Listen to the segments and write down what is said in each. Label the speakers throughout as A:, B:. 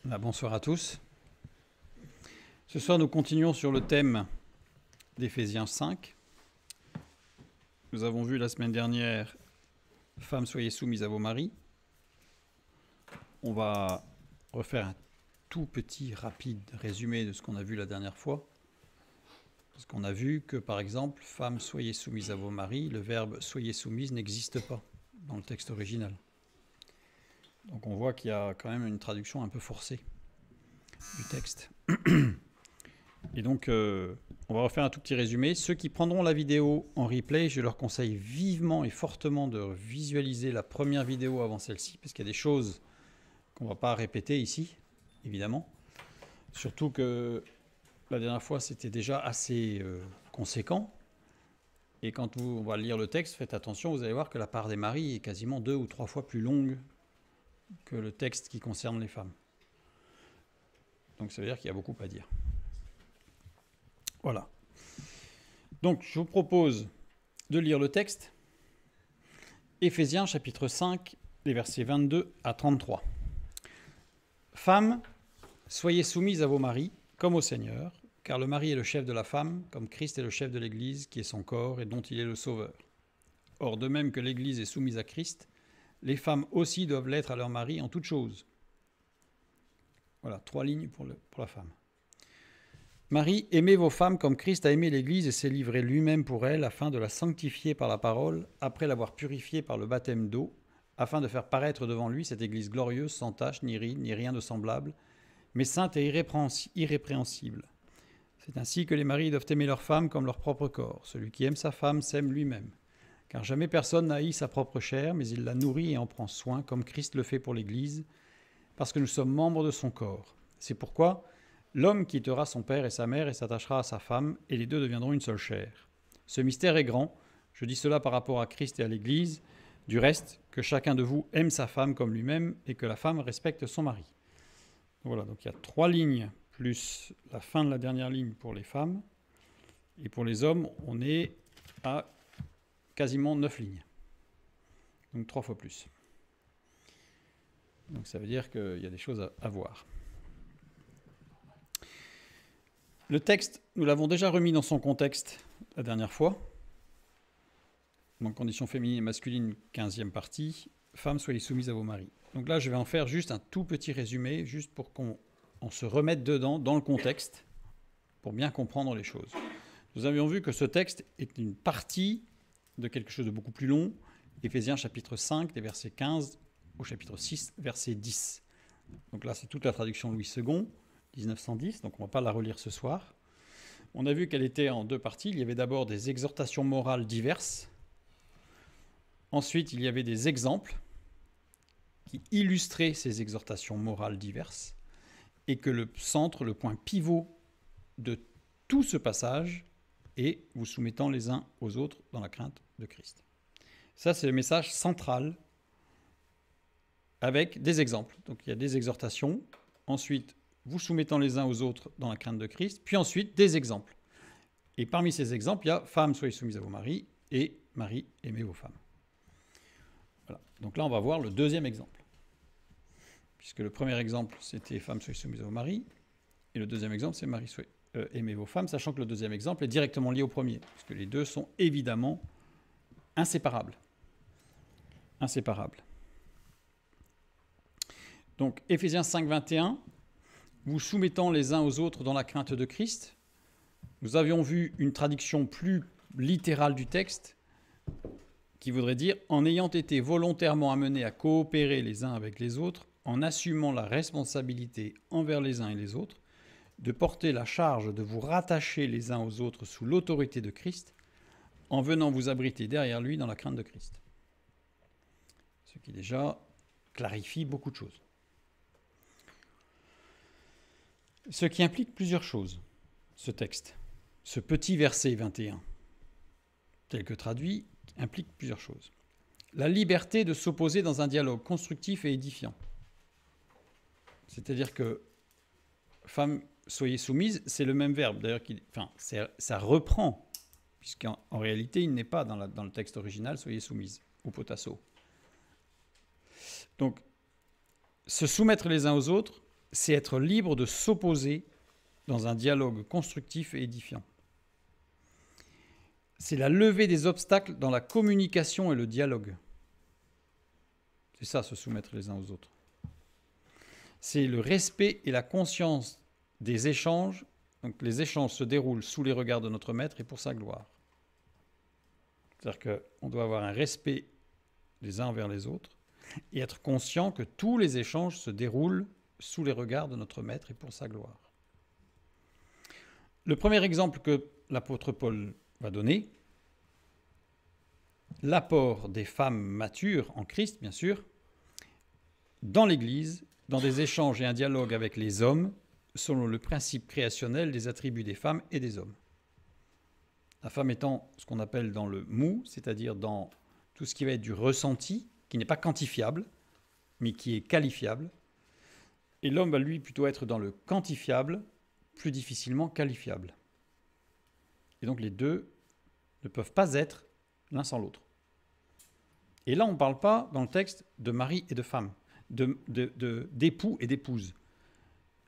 A: Bonsoir à tous. Ce soir, nous continuons sur le thème d'Éphésiens 5. Nous avons vu la semaine dernière « Femmes, soyez soumises à vos maris ». On va refaire un tout petit, rapide résumé de ce qu'on a vu la dernière fois. Parce qu'on a vu que, par exemple, « Femmes, soyez soumises à vos maris », le verbe « soyez soumises » n'existe pas dans le texte original. Donc on voit qu'il y a quand même une traduction un peu forcée du texte. Et donc, on va refaire un tout petit résumé. Ceux qui prendront la vidéo en replay, je leur conseille vivement et fortement de visualiser la première vidéo avant celle-ci, parce qu'il y a des choses qu'on ne va pas répéter ici, évidemment. Surtout que la dernière fois, c'était déjà assez conséquent. Et quand on va lire le texte, faites attention, vous allez voir que la part des maris est quasiment 2 ou 3 fois plus longue que le texte qui concerne les femmes. Donc ça veut dire qu'il y a beaucoup à dire. Voilà. Donc je vous propose de lire le texte. Éphésiens chapitre 5, les versets 22 à 33. Femmes, soyez soumises à vos maris, comme au Seigneur, car le mari est le chef de la femme, comme Christ est le chef de l'Église, qui est son corps et dont il est le sauveur. Or, de même que l'Église est soumise à Christ, les femmes aussi doivent l'être à leur mari en toutes choses. Voilà, 3 lignes pour la femme. Marie, aimez vos femmes comme Christ a aimé l'Église et s'est livré lui-même pour elle, afin de la sanctifier par la parole, après l'avoir purifiée par le baptême d'eau, afin de faire paraître devant lui cette Église glorieuse, sans tache, ni ride, ni rien de semblable, mais sainte et irrépréhensible. C'est ainsi que les maris doivent aimer leurs femmes comme leur propre corps. Celui qui aime sa femme s'aime lui-même. Car jamais personne n'a haï sa propre chair, mais il la nourrit et en prend soin, comme Christ le fait pour l'Église, parce que nous sommes membres de son corps. C'est pourquoi l'homme quittera son père et sa mère et s'attachera à sa femme, et les deux deviendront une seule chair. Ce mystère est grand, je dis cela par rapport à Christ et à l'Église. Du reste, que chacun de vous aime sa femme comme lui-même, et que la femme respecte son mari. Voilà, donc il y a 3 lignes, plus la fin de la dernière ligne pour les femmes. Et pour les hommes, on est à quasiment 9 lignes. Donc 3 fois plus. Donc ça veut dire qu'il y a des choses à voir. Le texte, nous l'avons déjà remis dans son contexte la dernière fois. Donc conditions féminines et masculines, 15e partie. Femmes, soyez soumises à vos maris. Donc là, je vais en faire juste un tout petit résumé, juste pour qu'on se remette dedans, dans le contexte, pour bien comprendre les choses. Nous avions vu que ce texte est une partie de quelque chose de beaucoup plus long. Éphésiens chapitre 5, des versets 15 au chapitre 6, verset 10. Donc là, c'est toute la traduction Louis II, 1910, donc on ne va pas la relire ce soir. On a vu qu'elle était en 2 parties. Il y avait d'abord des exhortations morales diverses. Ensuite, il y avait des exemples qui illustraient ces exhortations morales diverses, et que le centre, le point pivot de tout ce passage est vous soumettant les uns aux autres dans la crainte de Christ. Ça, c'est le message central, avec des exemples. Donc il y a des exhortations, ensuite vous soumettant les uns aux autres dans la crainte de Christ, puis ensuite des exemples. Et parmi ces exemples, il y a « Femmes, soyez soumises à vos maris » et « Maris, aimez vos femmes ». Voilà. Donc là, on va voir le deuxième exemple. Puisque le premier exemple, c'était « Femmes, soyez soumises à vos maris » et le deuxième exemple, c'est « Maris, aimez vos femmes », sachant que le deuxième exemple est directement lié au premier, puisque les deux sont évidemment inséparables. Inséparables. Donc, Éphésiens 5, 21, vous soumettant les uns aux autres dans la crainte de Christ. Nous avions vu une traduction plus littérale du texte qui voudrait dire « en ayant été volontairement amenés à coopérer les uns avec les autres, en assumant la responsabilité envers les uns et les autres, de porter la charge de vous rattacher les uns aux autres sous l'autorité de Christ, en venant vous abriter derrière lui dans la crainte de Christ. » Ce qui déjà clarifie beaucoup de choses. Ce qui implique plusieurs choses, ce texte. Ce petit verset 21, tel que traduit, implique plusieurs choses. La liberté de s'opposer dans un dialogue constructif et édifiant. C'est-à-dire que femmes, soyez soumises, c'est le même verbe. D'ailleurs, ça reprend, puisqu'en réalité, il n'est pas dans le texte original, soyez soumises, ou potasso. Donc, se soumettre les uns aux autres, c'est être libre de s'opposer dans un dialogue constructif et édifiant. C'est la levée des obstacles dans la communication et le dialogue. C'est ça, se soumettre les uns aux autres. C'est le respect et la conscience des échanges. Donc les échanges se déroulent sous les regards de notre maître et pour sa gloire. C'est-à-dire qu'on doit avoir un respect les uns envers les autres et être conscient que tous les échanges se déroulent sous les regards de notre maître et pour sa gloire. Le premier exemple que l'apôtre Paul va donner, l'apport des femmes matures en Christ, bien sûr, dans l'Église, dans des échanges et un dialogue avec les hommes, selon le principe créationnel des attributs des femmes et des hommes. La femme étant ce qu'on appelle dans le mou, c'est-à-dire dans tout ce qui va être du ressenti, qui n'est pas quantifiable, mais qui est qualifiable. Et l'homme va lui plutôt être dans le quantifiable, plus difficilement qualifiable. Et donc les deux ne peuvent pas être l'un sans l'autre. Et là, on ne parle pas dans le texte de mari et de femme, d'époux et d'épouse.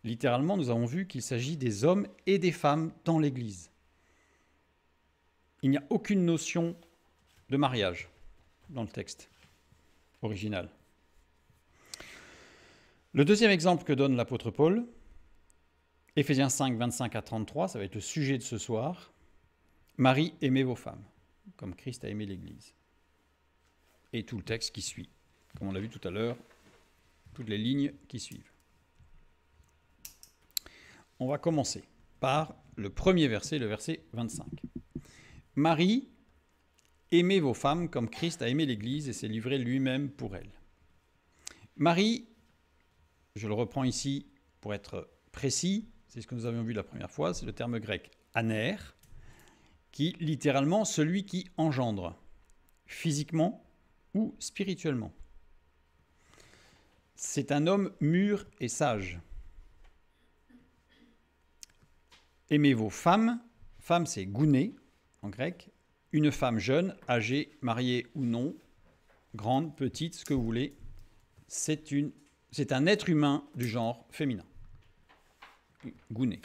A: Littéralement, nous avons vu qu'il s'agit des hommes et des femmes dans l'Église. Il n'y a aucune notion de mariage dans le texte original. Le deuxième exemple que donne l'apôtre Paul, Éphésiens 5, 25 à 33, ça va être le sujet de ce soir. Marie, aimez vos femmes, comme Christ a aimé l'Église. Et tout le texte qui suit. Comme on l'a vu tout à l'heure, toutes les lignes qui suivent. On va commencer par le premier verset, le verset 25. Marie, aimez vos femmes comme Christ a aimé l'Église et s'est livré lui-même pour elle. Marie, je le reprends ici pour être précis, c'est ce que nous avions vu la première fois, c'est le terme grec aner, qui littéralement celui qui engendre, physiquement ou spirituellement. C'est un homme mûr et sage. Aimez vos femmes, femme c'est gouné en grec, une femme jeune, âgée, mariée ou non, grande, petite, ce que vous voulez, c'est un être humain du genre féminin. Gouné.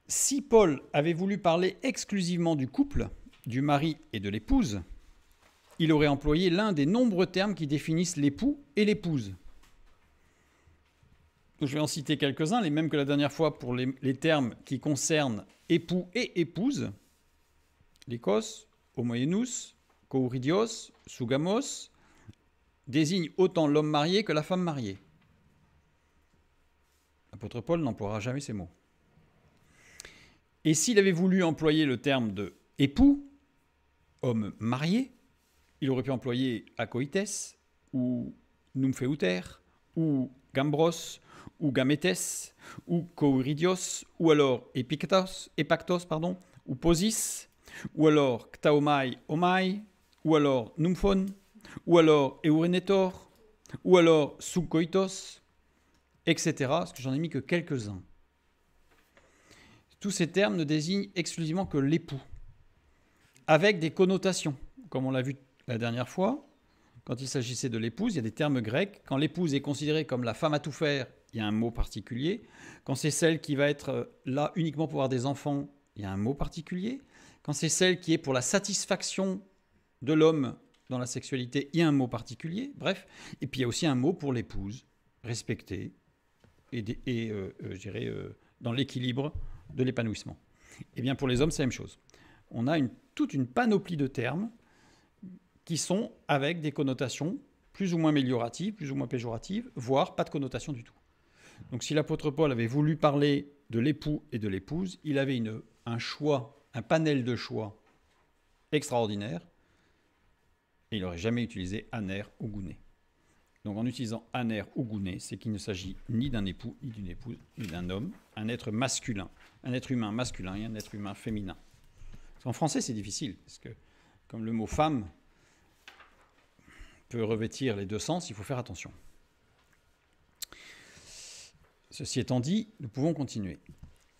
A: Si Paul avait voulu parler exclusivement du couple, du mari et de l'épouse, il aurait employé l'un des nombreux termes qui définissent l'époux et l'épouse. Je vais en citer quelques-uns, les mêmes que la dernière fois pour les termes qui concernent époux et épouse. Lékos, homoienous, kouridios, sougamos, désignent autant l'homme marié que la femme mariée. L'apôtre Paul n'emploiera jamais ces mots. Et s'il avait voulu employer le terme de époux, homme marié, il aurait pu employer akoites, ou numpheuter, ou gambros, ou gametes, ou kouridios, ou alors epaktos, ou posis, ou alors ktaomai omai, ou alors numphon, ou alors eurenetor, ou alors subkoitos, etc. Parce que j'en ai mis que quelques-uns. Tous ces termes ne désignent exclusivement que l'époux, avec des connotations, comme on l'a vu la dernière fois. Quand il s'agissait de l'épouse, il y a des termes grecs. Quand l'épouse est considérée comme la femme à tout faire, il y a un mot particulier. Quand c'est celle qui va être là uniquement pour avoir des enfants, il y a un mot particulier. Quand c'est celle qui est pour la satisfaction de l'homme dans la sexualité, il y a un mot particulier. Bref, et puis il y a aussi un mot pour l'épouse, respectée et dans l'équilibre de l'épanouissement. Et bien pour les hommes, c'est la même chose. On a toute une panoplie de termes qui sont avec des connotations plus ou moins amélioratives, plus ou moins péjoratives, voire pas de connotation du tout. Donc si l'apôtre Paul avait voulu parler de l'époux et de l'épouse, il avait un choix, un panel de choix extraordinaire, et il n'aurait jamais utilisé aner ou gouné. Donc en utilisant aner ou gouné, c'est qu'il ne s'agit ni d'un époux, ni d'une épouse, ni d'un homme, un être masculin, un être humain masculin et un être humain féminin. Parce qu'en français, c'est difficile, parce que comme le mot femme peut revêtir les deux sens, il faut faire attention. Ceci étant dit, nous pouvons continuer.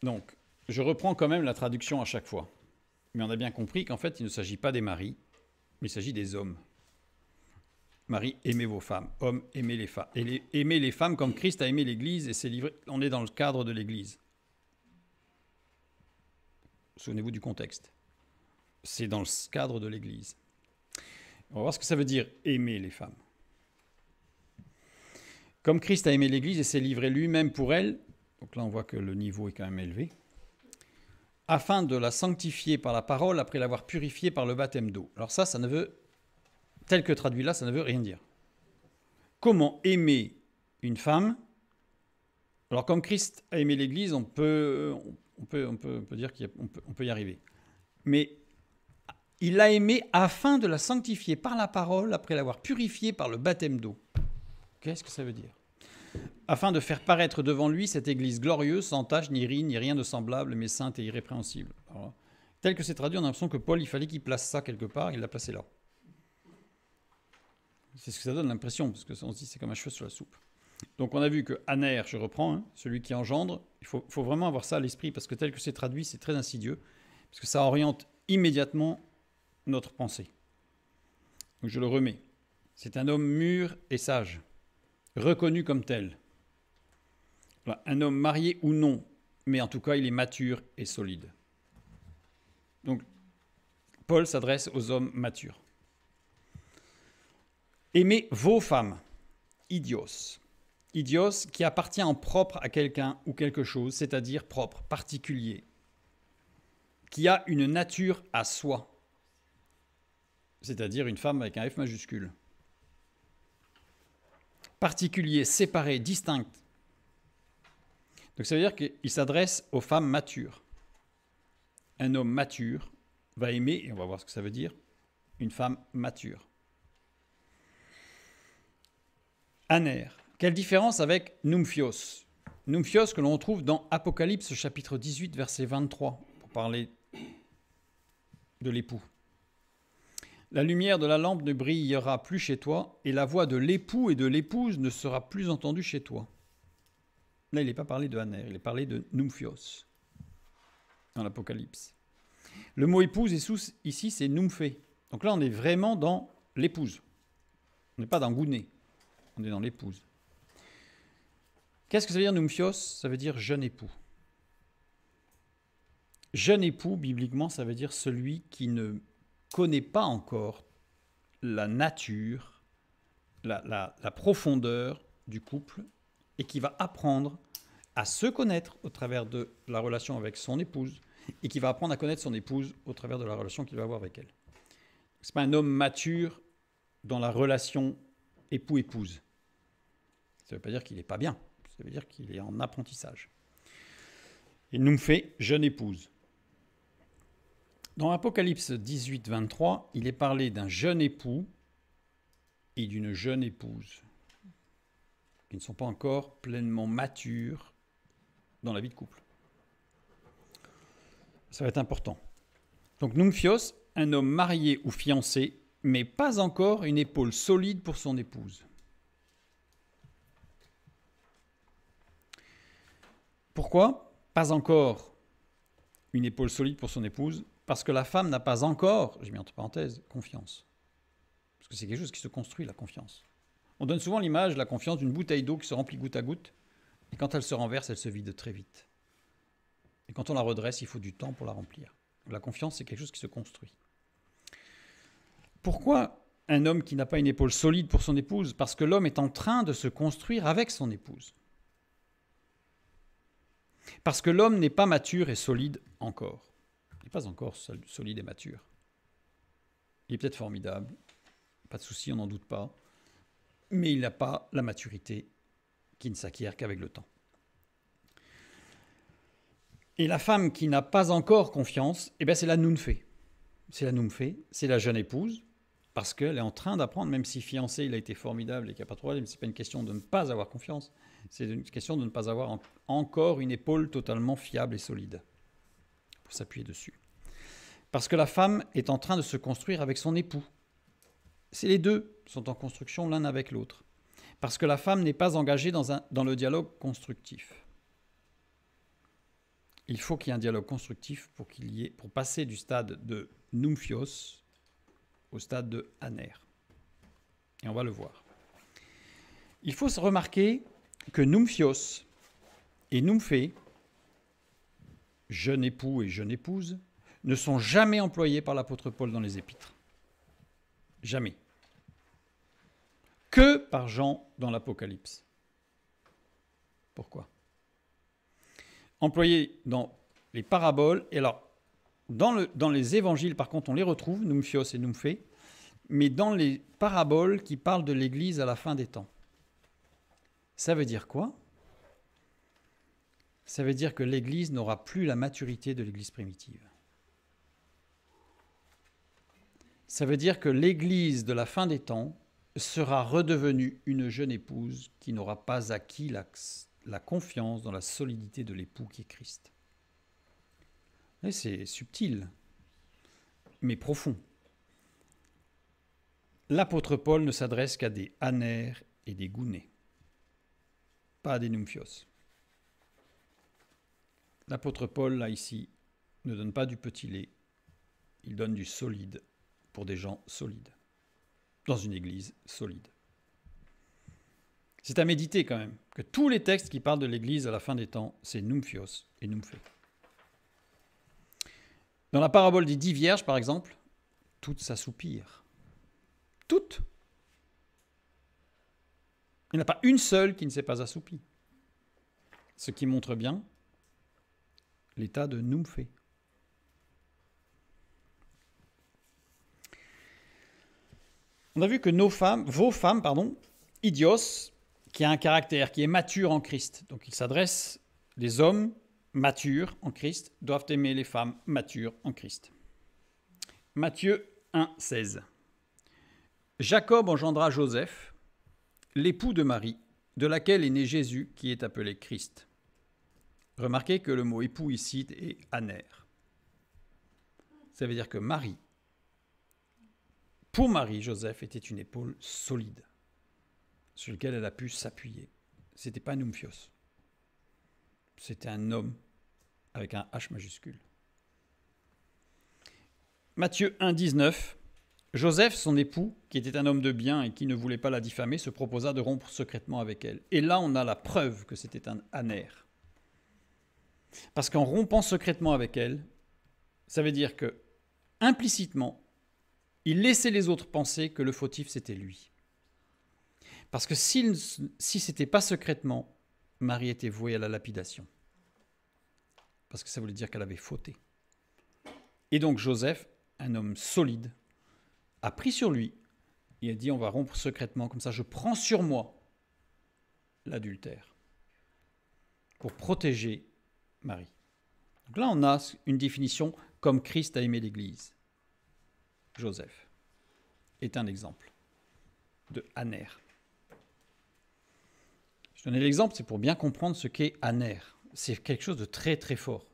A: Donc, je reprends quand même la traduction à chaque fois. Mais on a bien compris qu'en fait, il ne s'agit pas des maris, mais il s'agit des hommes. Marie, aimez vos femmes. Hommes, aimez les femmes. Aimez les femmes comme Christ a aimé l'Église et s'est livré. On est dans le cadre de l'Église. Souvenez-vous du contexte. C'est dans le cadre de l'Église. On va voir ce que ça veut dire, aimer les femmes. Comme Christ a aimé l'Église et s'est livré lui-même pour elle, donc là on voit que le niveau est quand même élevé, afin de la sanctifier par la parole après l'avoir purifiée par le baptême d'eau. Alors ça ne veut, tel que traduit là, ça ne veut rien dire. Comment aimer une femme? Alors comme Christ a aimé l'Église, on peut dire qu'on peut y arriver. Mais il l'a aimée afin de la sanctifier par la parole après l'avoir purifiée par le baptême d'eau. Qu'est-ce que ça veut dire? Afin de faire paraître devant lui cette Église glorieuse, sans tache, ni ride, ni rien de semblable, mais sainte et irrépréhensible. Alors, tel que c'est traduit, on a l'impression que Paul, il fallait qu'il place ça quelque part, il l'a placé là. C'est ce que ça donne l'impression, parce qu'on se dit c'est comme un cheveu sur la soupe. Donc on a vu que Aner, je reprends, celui qui engendre, il faut vraiment avoir ça à l'esprit, parce que tel que c'est traduit, c'est très insidieux, parce que ça oriente immédiatement notre pensée. Donc je le remets. C'est un homme mûr et sage, reconnu comme tel. Voilà, un homme marié ou non, mais en tout cas, il est mature et solide. Donc, Paul s'adresse aux hommes matures. Aimez vos femmes, idios. Idios qui appartient en propre à quelqu'un ou quelque chose, c'est-à-dire propre, particulier, qui a une nature à soi, c'est-à-dire une femme avec un F majuscule. Particulier, séparé, distinct. Donc ça veut dire qu'il s'adresse aux femmes matures. Un homme mature va aimer, et on va voir ce que ça veut dire, une femme mature. Aner. Quelle différence avec Numphios? Numphios que l'on trouve dans Apocalypse chapitre 18 verset 23 pour parler de l'époux. La lumière de la lampe ne brillera plus chez toi et la voix de l'époux et de l'épouse ne sera plus entendue chez toi. Là, il n'est pas parlé de Aner, il est parlé de Numphios dans l'Apocalypse. Le mot épouse ici, c'est Numphé. Donc là, on est vraiment dans l'épouse. On n'est pas dans Gouné, on est dans l'épouse. Qu'est-ce que ça veut dire Numphios? Ça veut dire jeune époux. Jeune époux, bibliquement, ça veut dire celui qui ne connaît pas encore la nature, la profondeur du couple et qui va apprendre à se connaître au travers de la relation avec son épouse et qui va apprendre à connaître son épouse au travers de la relation qu'il va avoir avec elle. Ce n'est pas un homme mature dans la relation époux-épouse. Ça ne veut pas dire qu'il n'est pas bien, ça veut dire qu'il est en apprentissage. Il nous fait jeune épouse. Dans Apocalypse 18, 23, il est parlé d'un jeune époux et d'une jeune épouse qui ne sont pas encore pleinement matures dans la vie de couple. Ça va être important. Donc Numphios, un homme marié ou fiancé, mais pas encore une épaule solide pour son épouse. Pourquoi pas encore une épaule solide pour son épouse? Parce que la femme n'a pas encore, je mets entre parenthèses, confiance. Parce que c'est quelque chose qui se construit, la confiance. On donne souvent l'image, la confiance, d'une bouteille d'eau qui se remplit goutte à goutte, et quand elle se renverse, elle se vide très vite. Et quand on la redresse, il faut du temps pour la remplir. La confiance, c'est quelque chose qui se construit. Pourquoi un homme qui n'a pas une épaule solide pour son épouse? Parce que l'homme est en train de se construire avec son épouse. Parce que l'homme n'est pas mature et solide encore. Il n'est pas encore solide et mature. Il est peut-être formidable, pas de souci, on n'en doute pas, mais il n'a pas la maturité qui ne s'acquiert qu'avec le temps. Et la femme qui n'a pas encore confiance, c'est la Numphé. C'est la Numphé, c'est la jeune épouse, parce qu'elle est en train d'apprendre, même si fiancé, il a été formidable et qu'il n'y a pas de problème, ce n'est pas une question de ne pas avoir confiance, c'est une question de ne pas avoir encore une épaule totalement fiable et solide pour s'appuyer dessus. Parce que la femme est en train de se construire avec son époux. C'est les deux sont en construction l'un avec l'autre. Parce que la femme n'est pas engagée dans le dialogue constructif. Il faut qu'il y ait un dialogue constructif pour passer du stade de Numphios au stade de Aner. Et on va le voir. Il faut se remarquer que numphios et numphé, jeune époux et jeune épouse, ne sont jamais employés par l'apôtre Paul dans les épîtres. Jamais. Que par Jean dans l'Apocalypse. Pourquoi? Employés dans les paraboles, et alors, dans les évangiles, par contre, on les retrouve, numphios et numphé, mais dans les paraboles qui parlent de l'Église à la fin des temps. Ça veut dire quoi? Ça veut dire que l'Église n'aura plus la maturité de l'Église primitive. Ça veut dire que l'Église de la fin des temps sera redevenue une jeune épouse qui n'aura pas acquis la confiance dans la solidité de l'époux qui est Christ. Et c'est subtil, mais profond. L'apôtre Paul ne s'adresse qu'à des anères et des gounets, pas à des numphios. L'apôtre Paul, là, ici, ne donne pas du petit lait, il donne du solide pour des gens solides, dans une église solide. C'est à méditer quand même, que tous les textes qui parlent de l'église à la fin des temps, c'est numphios et numphé. Dans la parabole des 10 vierges, par exemple, toutes s'assoupirent. Toutes. Il n'y en a pas une seule qui ne s'est pas assoupie. Ce qui montre bien l'état de numphé. On a vu que vos femmes, idios, qui a un caractère, qui est mature en Christ. Donc il s'adresse, les hommes matures en Christ doivent aimer les femmes matures en Christ. Matthieu 1, 16. Jacob engendra Joseph, l'époux de Marie, de laquelle est né Jésus, qui est appelé Christ. Remarquez que le mot époux ici est aner. Ça veut dire que pour Marie, Joseph était une épaule solide, sur laquelle elle a pu s'appuyer. Ce n'était pas un numphios. C'était un homme avec un H majuscule. Matthieu 1, 19. Joseph, son époux, qui était un homme de bien et qui ne voulait pas la diffamer, se proposa de rompre secrètement avec elle. Et là, on a la preuve que c'était un aner. Parce qu'en rompant secrètement avec elle, ça veut dire que, implicitement, il laissait les autres penser que le fautif, c'était lui. Parce que si ce n'était pas secrètement, Marie était vouée à la lapidation. Parce que ça voulait dire qu'elle avait fauté. Et donc Joseph, un homme solide, a pris sur lui et a dit on va rompre secrètement, comme ça je prends sur moi l'adultère pour protéger Marie. Donc là on a une définition comme Christ a aimé l'Église. Joseph est un exemple de aner. Je donnais l'exemple, c'est pour bien comprendre ce qu'est aner. C'est quelque chose de très très fort.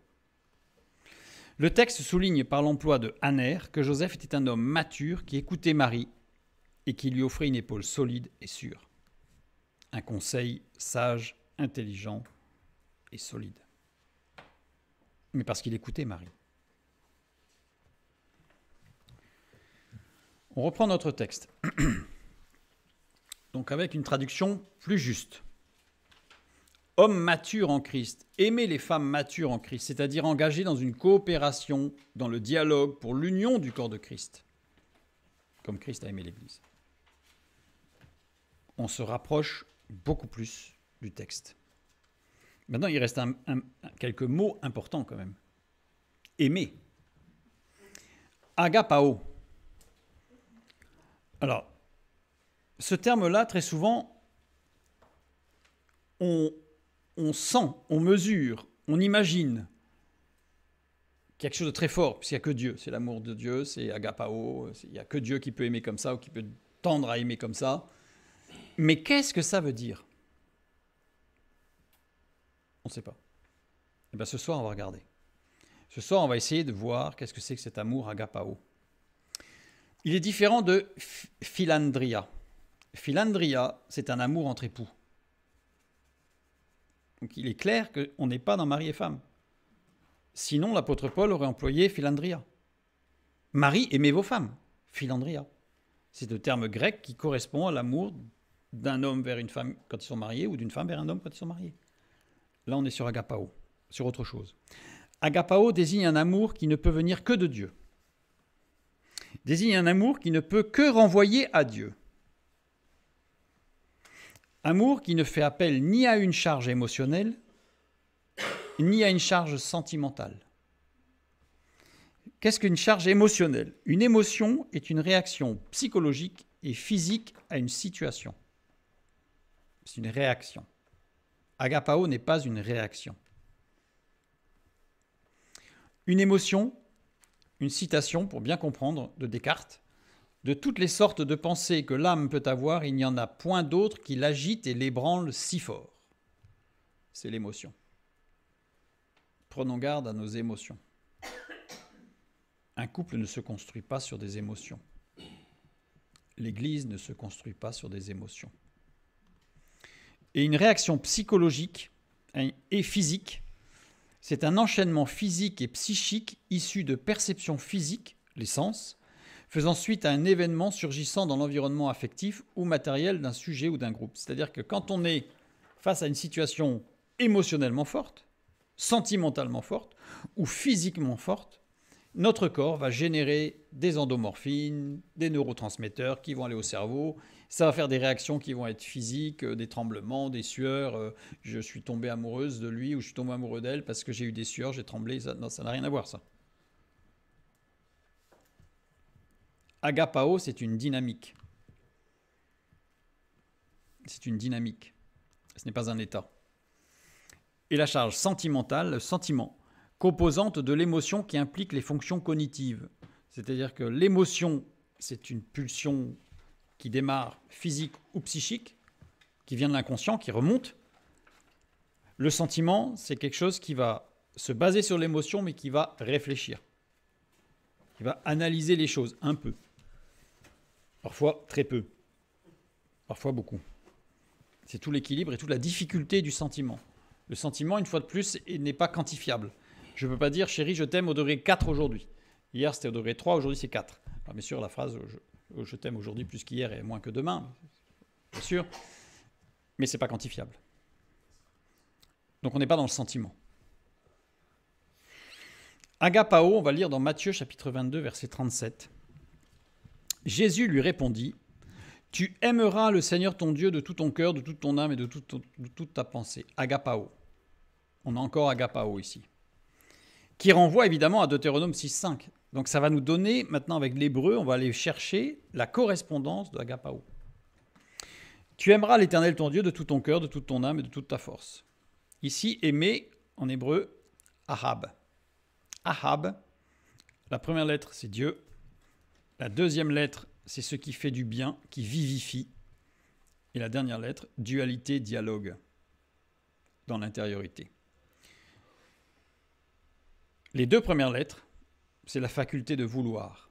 A: Le texte souligne par l'emploi de aner que Joseph était un homme mature qui écoutait Marie et qui lui offrait une épaule solide et sûre. Un conseil sage, intelligent et solide. Mais parce qu'il écoutait Marie. On reprend notre texte. Donc avec une traduction plus juste. Hommes matures en Christ, aimez les femmes matures en Christ, c'est-à-dire engagés dans une coopération, dans le dialogue pour l'union du corps de Christ, comme Christ a aimé l'Église. On se rapproche beaucoup plus du texte. Maintenant, il reste quelques mots importants quand même. Aimer. Agapao. Alors, ce terme-là, très souvent, on sent, on mesure, on imagine quelque chose de très fort, puisqu'il n'y a que Dieu. C'est l'amour de Dieu, c'est agapao, il n'y a que Dieu qui peut aimer comme ça ou qui peut tendre à aimer comme ça. Mais qu'est-ce que ça veut dire? On ne sait pas. Et bien ce soir, on va regarder. Ce soir, on va essayer de voir qu'est-ce que c'est que cet amour agapao. Il est différent de philandria. Philandria, c'est un amour entre époux. Donc il est clair qu'on n'est pas dans mari et femme. Sinon, l'apôtre Paul aurait employé philandria. Marie, aimez vos femmes. Philandria. C'est le terme grec qui correspond à l'amour d'un homme vers une femme quand ils sont mariés ou d'une femme vers un homme quand ils sont mariés. Là, on est sur agapao, sur autre chose. Agapao désigne un amour qui ne peut venir que de Dieu. Désigne un amour qui ne peut que renvoyer à Dieu. Amour qui ne fait appel ni à une charge émotionnelle, ni à une charge sentimentale. Qu'est-ce qu'une charge émotionnelle? Une émotion est une réaction psychologique et physique à une situation. C'est une réaction. Agapao n'est pas une réaction. Une émotion, une citation, pour bien comprendre, de Descartes, de toutes les sortes de pensées que l'âme peut avoir, il n'y en a point d'autre qui l'agitent et l'ébranlent si fort. C'est l'émotion. Prenons garde à nos émotions. Un couple ne se construit pas sur des émotions. L'Église ne se construit pas sur des émotions. Et une réaction psychologique et physique, c'est un enchaînement physique et psychique issu de perceptions physiques, les sens, faisant suite à un événement surgissant dans l'environnement affectif ou matériel d'un sujet ou d'un groupe. C'est-à-dire que quand on est face à une situation émotionnellement forte, sentimentalement forte ou physiquement forte, notre corps va générer des endomorphines, des neurotransmetteurs qui vont aller au cerveau. Ça va faire des réactions qui vont être physiques, des tremblements, des sueurs. Je suis tombé amoureuse de lui ou je suis tombé amoureux d'elle parce que j'ai eu des sueurs, j'ai tremblé. Non, ça n'a rien à voir, ça. Agapao, c'est une dynamique. C'est une dynamique. Ce n'est pas un état. Et la charge sentimentale, le sentiment, composante de l'émotion qui implique les fonctions cognitives. C'est-à-dire que l'émotion, c'est une pulsion qui démarre physique ou psychique, qui vient de l'inconscient, qui remonte. Le sentiment, c'est quelque chose qui va se baser sur l'émotion, mais qui va réfléchir, qui va analyser les choses un peu. Parfois très peu, parfois beaucoup. C'est tout l'équilibre et toute la difficulté du sentiment. Le sentiment, une fois de plus, n'est pas quantifiable. Je ne peux pas dire « chérie, je t'aime au degré 4 aujourd'hui ». Hier, c'était au degré 3, aujourd'hui, c'est 4. Alors, bien sûr, la phrase « je t'aime aujourd'hui plus qu'hier et moins que demain », bien sûr, mais ce n'est pas quantifiable. Donc, on n'est pas dans le sentiment. Agapao, on va lire dans Matthieu, chapitre 22, verset 37. Jésus lui répondit « Tu aimeras le Seigneur ton Dieu de tout ton cœur, de toute ton âme et de toute ta pensée. » Agapao. On a encore agapao ici. Qui renvoie évidemment à Deutéronome 6.5. Donc ça va nous donner, maintenant avec l'hébreu, on va aller chercher la correspondance de agapao. Tu aimeras l'Éternel ton Dieu de tout ton cœur, de toute ton âme et de toute ta force. Ici, aimer, en hébreu, ahab. Ahab, la première lettre, c'est Dieu. La deuxième lettre, c'est ce qui fait du bien, qui vivifie. Et la dernière lettre, dualité, dialogue, dans l'intériorité. Les deux premières lettres, c'est la faculté de vouloir.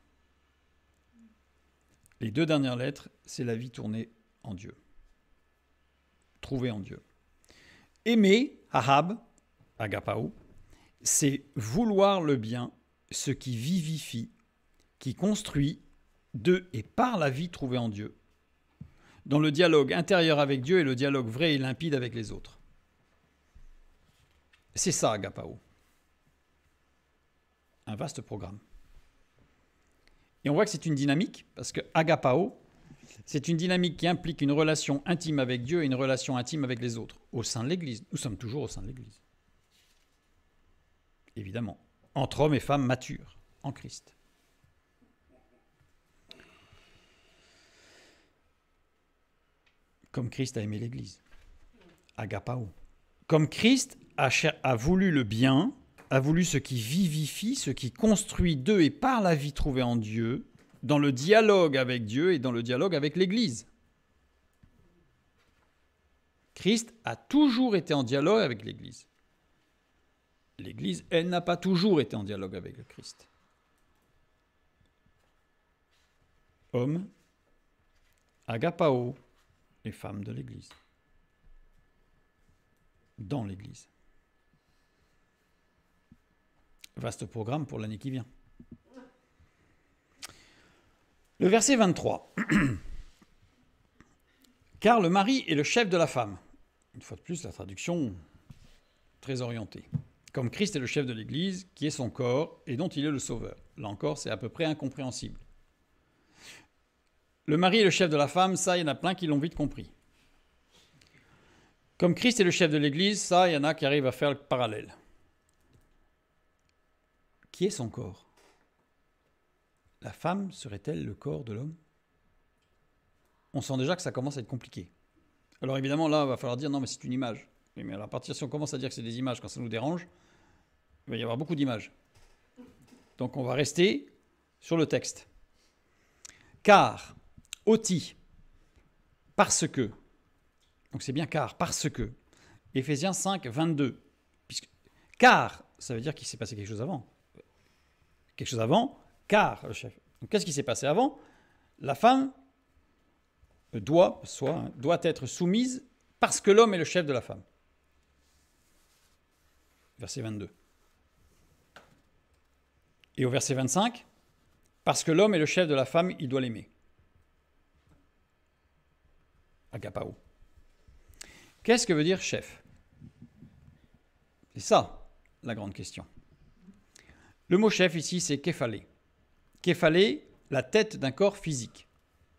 A: Les deux dernières lettres, c'est la vie tournée en Dieu. Trouver en Dieu. Aimer, ahab, agapao, c'est vouloir le bien, ce qui vivifie, qui construit de et par la vie trouvée en Dieu, dans le dialogue intérieur avec Dieu et le dialogue vrai et limpide avec les autres. C'est ça, agapao. Un vaste programme. Et on voit que c'est une dynamique, parce que agapao, c'est une dynamique qui implique une relation intime avec Dieu et une relation intime avec les autres, au sein de l'Église. Nous sommes toujours au sein de l'Église. Évidemment. Entre hommes et femmes matures, en Christ. Comme Christ a aimé l'Église. Agapao. Comme Christ a voulu le bien, a voulu ce qui vivifie, ce qui construit de et par la vie trouvée en Dieu, dans le dialogue avec Dieu et dans le dialogue avec l'Église. Christ a toujours été en dialogue avec l'Église. L'Église, elle n'a pas toujours été en dialogue avec le Christ. Hommes, agapao, les femmes de l'Église. Dans l'Église. Vaste programme pour l'année qui vient. Le verset 23. Car le mari est le chef de la femme. Une fois de plus, la traduction très orientée. Comme Christ est le chef de l'Église, qui est son corps et dont il est le sauveur. Là encore, c'est à peu près incompréhensible. Le mari est le chef de la femme, ça, il y en a plein qui l'ont vite compris. Comme Christ est le chef de l'Église, ça, il y en a qui arrivent à faire le parallèle. Qui est son corps? La femme serait-elle le corps de l'homme? On sent déjà que ça commence à être compliqué. Alors évidemment, là, il va falloir dire, non, mais c'est une image. Oui, mais à partir, si on commence à dire que c'est des images quand ça nous dérange, il va y avoir beaucoup d'images. Donc on va rester sur le texte. Car, oti, parce que, donc c'est bien car, parce que, Éphésiens 5, 22. Car, ça veut dire qu'il s'est passé quelque chose avant. Quelque chose avant, car le chef. Donc qu'est-ce qui s'est passé avant? La femme doit être soumise parce que l'homme est le chef de la femme. Verset 22. Et au verset 25, parce que l'homme est le chef de la femme, il doit l'aimer. Agapao. Qu'est-ce que veut dire chef? C'est ça, la grande question. Le mot chef ici, c'est képhalé. Képhalé, la tête d'un corps physique.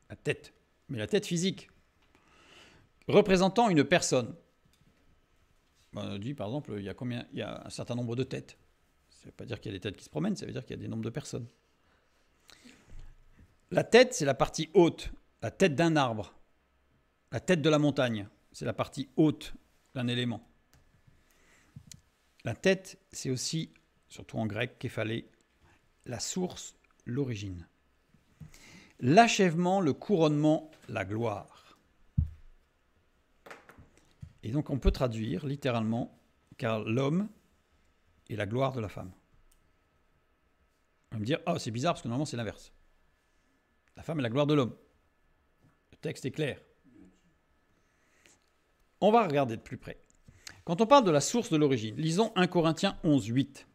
A: La tête, mais la tête physique. Représentant une personne. On dit, par exemple, il y a un certain nombre de têtes. Ça ne veut pas dire qu'il y a des têtes qui se promènent, ça veut dire qu'il y a des nombres de personnes. La tête, c'est la partie haute, la tête d'un arbre. La tête de la montagne, c'est la partie haute d'un élément. La tête, c'est aussi, surtout en grec, képhalé, la source, l'origine. L'achèvement, le couronnement, la gloire. Et donc on peut traduire littéralement, car l'homme est la gloire de la femme. On va me dire, oh c'est bizarre parce que normalement c'est l'inverse. La femme est la gloire de l'homme. Le texte est clair. On va regarder de plus près. Quand on parle de la source de l'origine, lisons 1 Corinthiens 11, 8.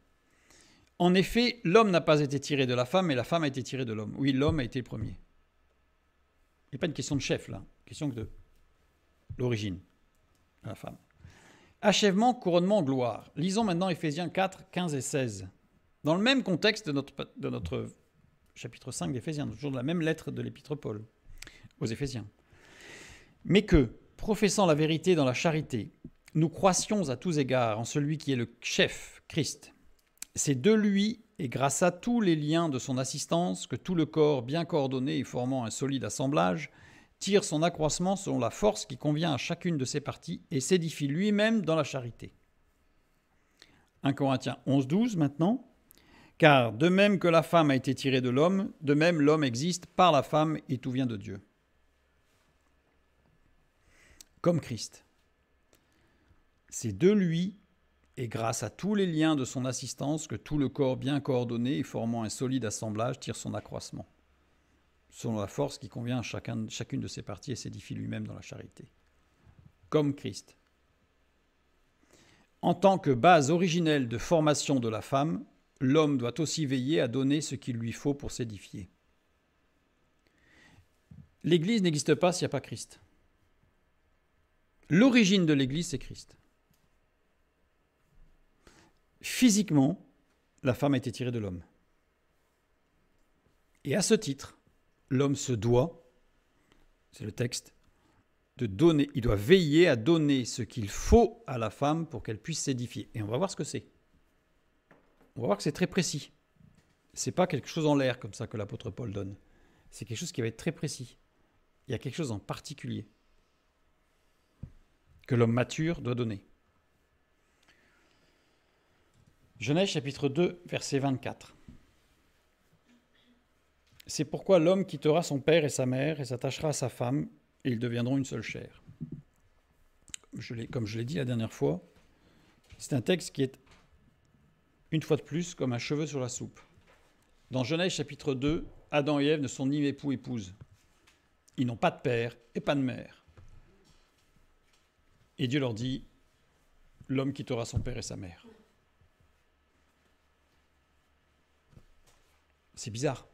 A: En effet, l'homme n'a pas été tiré de la femme, mais la femme a été tirée de l'homme. Oui, l'homme a été le premier. Il n'y a pas une question de chef là, une question de l'origine de la femme. Achèvement, couronnement, gloire. Lisons maintenant Éphésiens 4, 15 et 16. Dans le même contexte de notre chapitre 5 d'Éphésiens, toujours de la même lettre de l'épître Paul aux Éphésiens. Mais que, professant la vérité dans la charité, nous croissions à tous égards en celui qui est le chef, Christ. C'est de lui et grâce à tous les liens de son assistance que tout le corps, bien coordonné et formant un solide assemblage, tire son accroissement selon la force qui convient à chacune de ses parties et s'édifie lui-même dans la charité. 1 Corinthiens 11, 12 maintenant. Car de même que la femme a été tirée de l'homme, de même l'homme existe par la femme et tout vient de Dieu. Comme Christ. C'est de lui et grâce à tous les liens de son assistance que tout le corps bien coordonné et formant un solide assemblage tire son accroissement, selon la force qui convient à chacune de ses parties et s'édifie lui-même dans la charité. Comme Christ. En tant que base originelle de formation de la femme, l'homme doit aussi veiller à donner ce qu'il lui faut pour s'édifier. L'Église n'existe pas s'il n'y a pas Christ. L'origine de l'Église, c'est Christ. Physiquement, la femme a été tirée de l'homme. Et à ce titre, l'homme se doit, c'est le texte, de donner, il doit veiller à donner ce qu'il faut à la femme pour qu'elle puisse s'édifier. Et on va voir ce que c'est. On va voir que c'est très précis. Ce n'est pas quelque chose en l'air comme ça que l'apôtre Paul donne. C'est quelque chose qui va être très précis. Il y a quelque chose en particulier que l'homme mature doit donner. Genèse chapitre 2, verset 24. C'est pourquoi l'homme quittera son père et sa mère et s'attachera à sa femme, et ils deviendront une seule chair. Comme je l'ai dit la dernière fois, c'est un texte qui est, une fois de plus, comme un cheveu sur la soupe. Dans Genèse chapitre 2, Adam et Ève ne sont ni époux-épouse. Ils n'ont pas de père et pas de mère. Et Dieu leur dit, l'homme quittera son père et sa mère. C'est bizarre.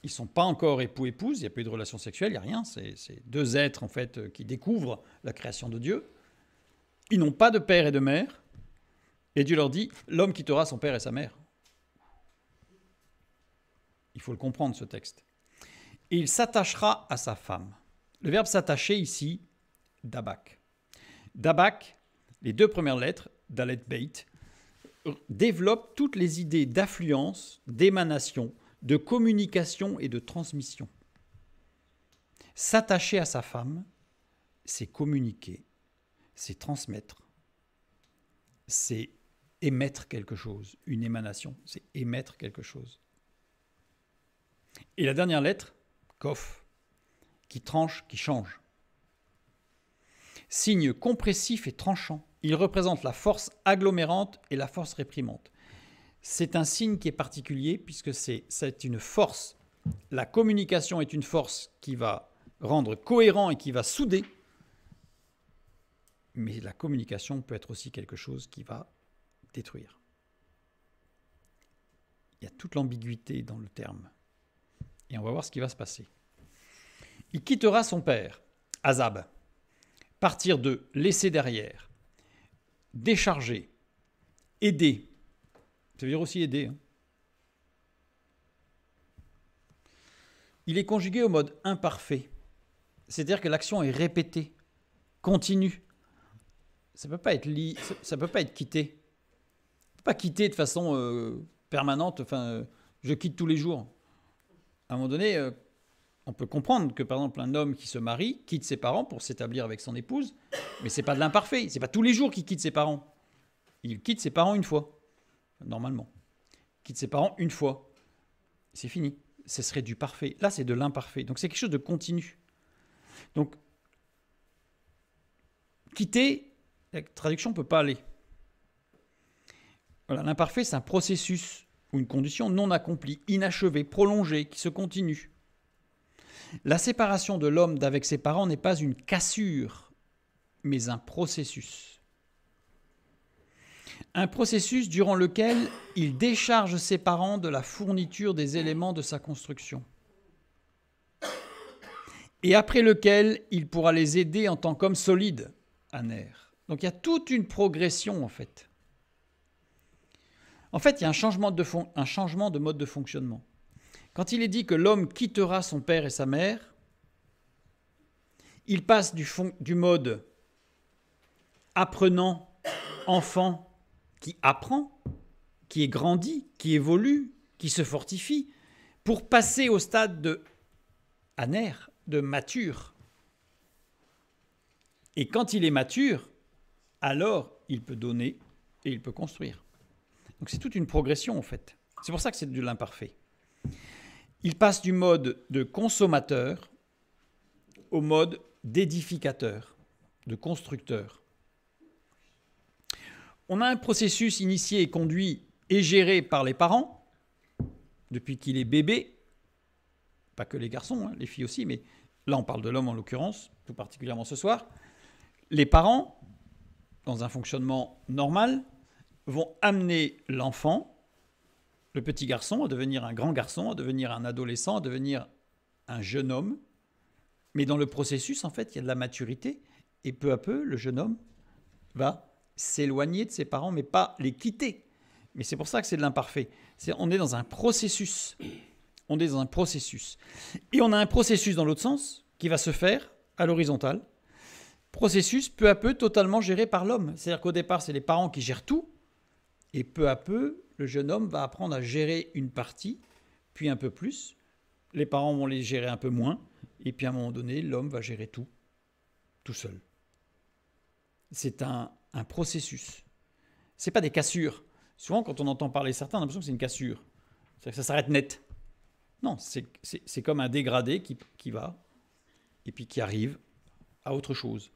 A: Ils ne sont pas encore époux-épouse, il n'y a pas eu de relation sexuelle, il n'y a rien. C'est deux êtres en fait qui découvrent la création de Dieu. Ils n'ont pas de père et de mère. Et Dieu leur dit, l'homme quittera son père et sa mère. Il faut le comprendre, ce texte. Et il s'attachera à sa femme. Le verbe s'attacher ici, dabak. Dabak, les deux premières lettres, dalet beit, développent toutes les idées d'affluence, d'émanation, de communication et de transmission. S'attacher à sa femme, c'est communiquer, c'est transmettre, c'est émettre quelque chose. Une émanation, c'est émettre quelque chose. Et la dernière lettre, kof, qui tranche, qui change. Signe compressif et tranchant. Il représente la force agglomérante et la force réprimante. C'est un signe qui est particulier puisque c'est une force. La communication est une force qui va rendre cohérent et qui va souder. Mais la communication peut être aussi quelque chose qui va détruire. Il y a toute l'ambiguïté dans le terme. Et on va voir ce qui va se passer. Il quittera son père, Azab, partir de laisser derrière, décharger, aider. Ça veut dire aussi aider. Hein. Il est conjugué au mode imparfait. C'est-à-dire que l'action est répétée, continue. Ça ne peut pas être quitté. On ne peut pas quitter de façon permanente. Je quitte tous les jours. À un moment donné, on peut comprendre que, par exemple, un homme qui se marie quitte ses parents pour s'établir avec son épouse, mais ce n'est pas de l'imparfait. Ce n'est pas tous les jours qu'il quitte ses parents. Il quitte ses parents une fois, normalement. Il quitte ses parents une fois. C'est fini. Ce serait du parfait. Là, c'est de l'imparfait. Donc, c'est quelque chose de continu. Donc, quitter, la traduction ne peut pas aller. Voilà, l'imparfait, c'est un processus ou une condition non accomplie, inachevée, prolongée, qui se continue. La séparation de l'homme d'avec ses parents n'est pas une cassure, mais un processus. Un processus durant lequel il décharge ses parents de la fourniture des éléments de sa construction. Et après lequel il pourra les aider en tant qu'homme solide, aner. Donc il y a toute une progression en fait. En fait, il y a un changement de mode de fonctionnement. Quand il est dit que l'homme quittera son père et sa mère, il passe du mode apprenant, enfant, qui apprend, qui est grandi, qui évolue, qui se fortifie, pour passer au stade de aner, de mature. Et quand il est mature, alors il peut donner et il peut construire. Donc c'est toute une progression en fait. C'est pour ça que c'est de l'imparfait. Il passe du mode de consommateur au mode d'édificateur, de constructeur. On a un processus initié et conduit et géré par les parents, depuis qu'il est bébé, pas que les garçons, hein, les filles aussi, mais là on parle de l'homme en l'occurrence, tout particulièrement ce soir. Les parents, dans un fonctionnement normal, vont amener l'enfant, le petit garçon, à devenir un grand garçon, à devenir un adolescent, à devenir un jeune homme. Mais dans le processus, en fait, il y a de la maturité. Et peu à peu, le jeune homme va s'éloigner de ses parents, mais pas les quitter. Mais c'est pour ça que c'est de l'imparfait. On est dans un processus. On est dans un processus. Et on a un processus dans l'autre sens qui va se faire à l'horizontale. Processus peu à peu totalement géré par l'homme. C'est-à-dire qu'au départ, c'est les parents qui gèrent tout. Et peu à peu, le jeune homme va apprendre à gérer une partie, puis un peu plus. Les parents vont les gérer un peu moins. Et puis à un moment donné, l'homme va gérer tout seul. C'est un processus. Ce n'est pas des cassures. Souvent, quand on entend parler certains, on a l'impression que c'est une cassure. C'est-à-dire que ça s'arrête net. Non, c'est comme un dégradé qui va, et puis qui arrive à autre chose.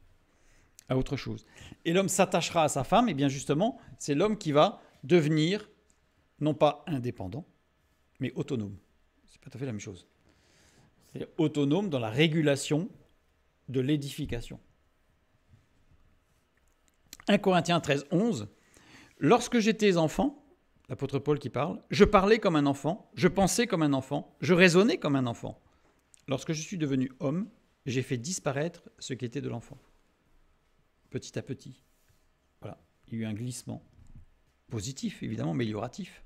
A: À autre chose. Et l'homme s'attachera à sa femme, et bien justement, c'est l'homme qui va devenir, non pas indépendant, mais autonome. C'est pas tout à fait la même chose. C'est autonome dans la régulation de l'édification. 1 Corinthiens 13, 11. Lorsque j'étais enfant, l'apôtre Paul qui parle, « Je parlais comme un enfant, je pensais comme un enfant, je raisonnais comme un enfant. Lorsque je suis devenu homme, j'ai fait disparaître ce qui était de l'enfant. » Petit à petit. Voilà, il y a eu un glissement. Positif, évidemment, amélioratif.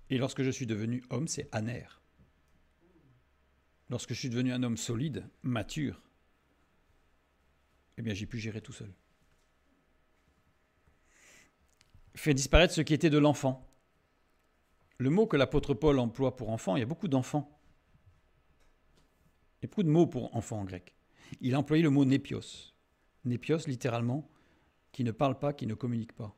A: Et lorsque je suis devenu homme, c'est aner. Lorsque je suis devenu un homme solide, mature, eh bien, j'ai pu gérer tout seul. Fait disparaître ce qui était de l'enfant. Le mot que l'apôtre Paul emploie pour enfant, il y a beaucoup d'enfants. Il y a beaucoup de mots pour enfant en grec. Il a employé le mot népios. Népios, littéralement, qui ne parle pas, qui ne communique pas.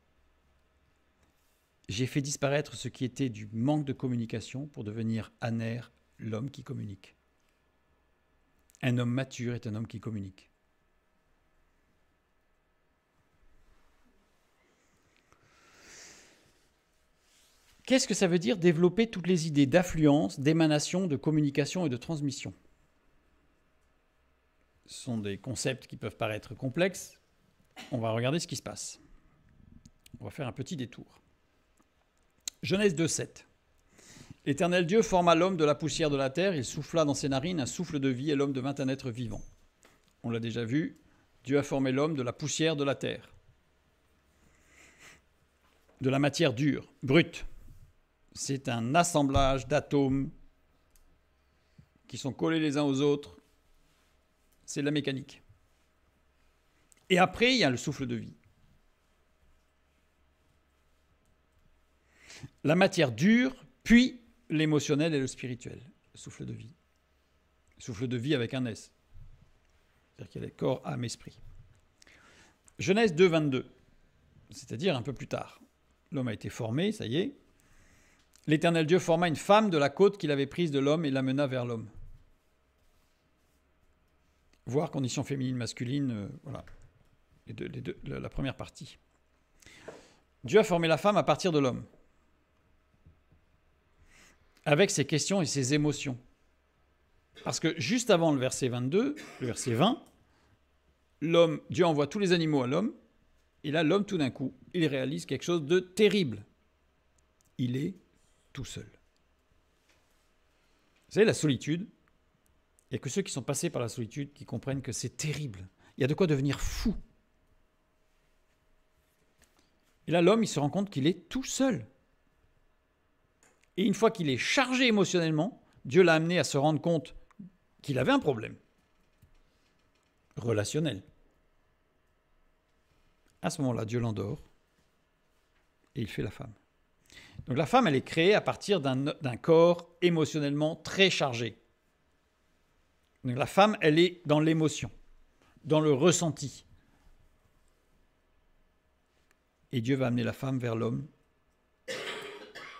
A: J'ai fait disparaître ce qui était du manque de communication pour devenir aner, l'homme qui communique. Un homme mature est un homme qui communique. Qu'est-ce que ça veut dire développer toutes les idées d'affluence, d'émanation, de communication et de transmission? Ce sont des concepts qui peuvent paraître complexes. On va regarder ce qui se passe. On va faire un petit détour. Genèse 2:7. L'Éternel Dieu forma l'homme de la poussière de la terre, il souffla dans ses narines un souffle de vie et l'homme devint un être vivant. On l'a déjà vu, Dieu a formé l'homme de la poussière de la terre, de la matière dure, brute. C'est un assemblage d'atomes qui sont collés les uns aux autres. C'est de la mécanique. Et après, il y a le souffle de vie. La matière dure, puis l'émotionnel et le spirituel. Le souffle de vie. Le souffle de vie avec un S. C'est-à-dire qu'il y a les corps, âme, esprit. Genèse 2:22. C'est-à-dire un peu plus tard. L'homme a été formé, ça y est. L'Éternel Dieu forma une femme de la côte qu'il avait prise de l'homme et l'amena vers l'homme. Voir condition féminine, masculine, voilà. La première partie. Dieu a formé la femme à partir de l'homme, avec ses questions et ses émotions. Parce que juste avant le verset 22, le verset 20, Dieu envoie tous les animaux à l'homme, et là, l'homme, tout d'un coup, il réalise quelque chose de terrible. Il est tout seul. Vous savez, la solitude, il n'y a que ceux qui sont passés par la solitude qui comprennent que c'est terrible. Il y a de quoi devenir fou. Et là, l'homme, il se rend compte qu'il est tout seul. Et une fois qu'il est chargé émotionnellement, Dieu l'a amené à se rendre compte qu'il avait un problème relationnel. À ce moment-là, Dieu l'endort et il fait la femme. Donc la femme, elle est créée à partir d'un corps émotionnellement très chargé. Donc la femme, elle est dans l'émotion, dans le ressenti. Et Dieu va amener la femme vers l'homme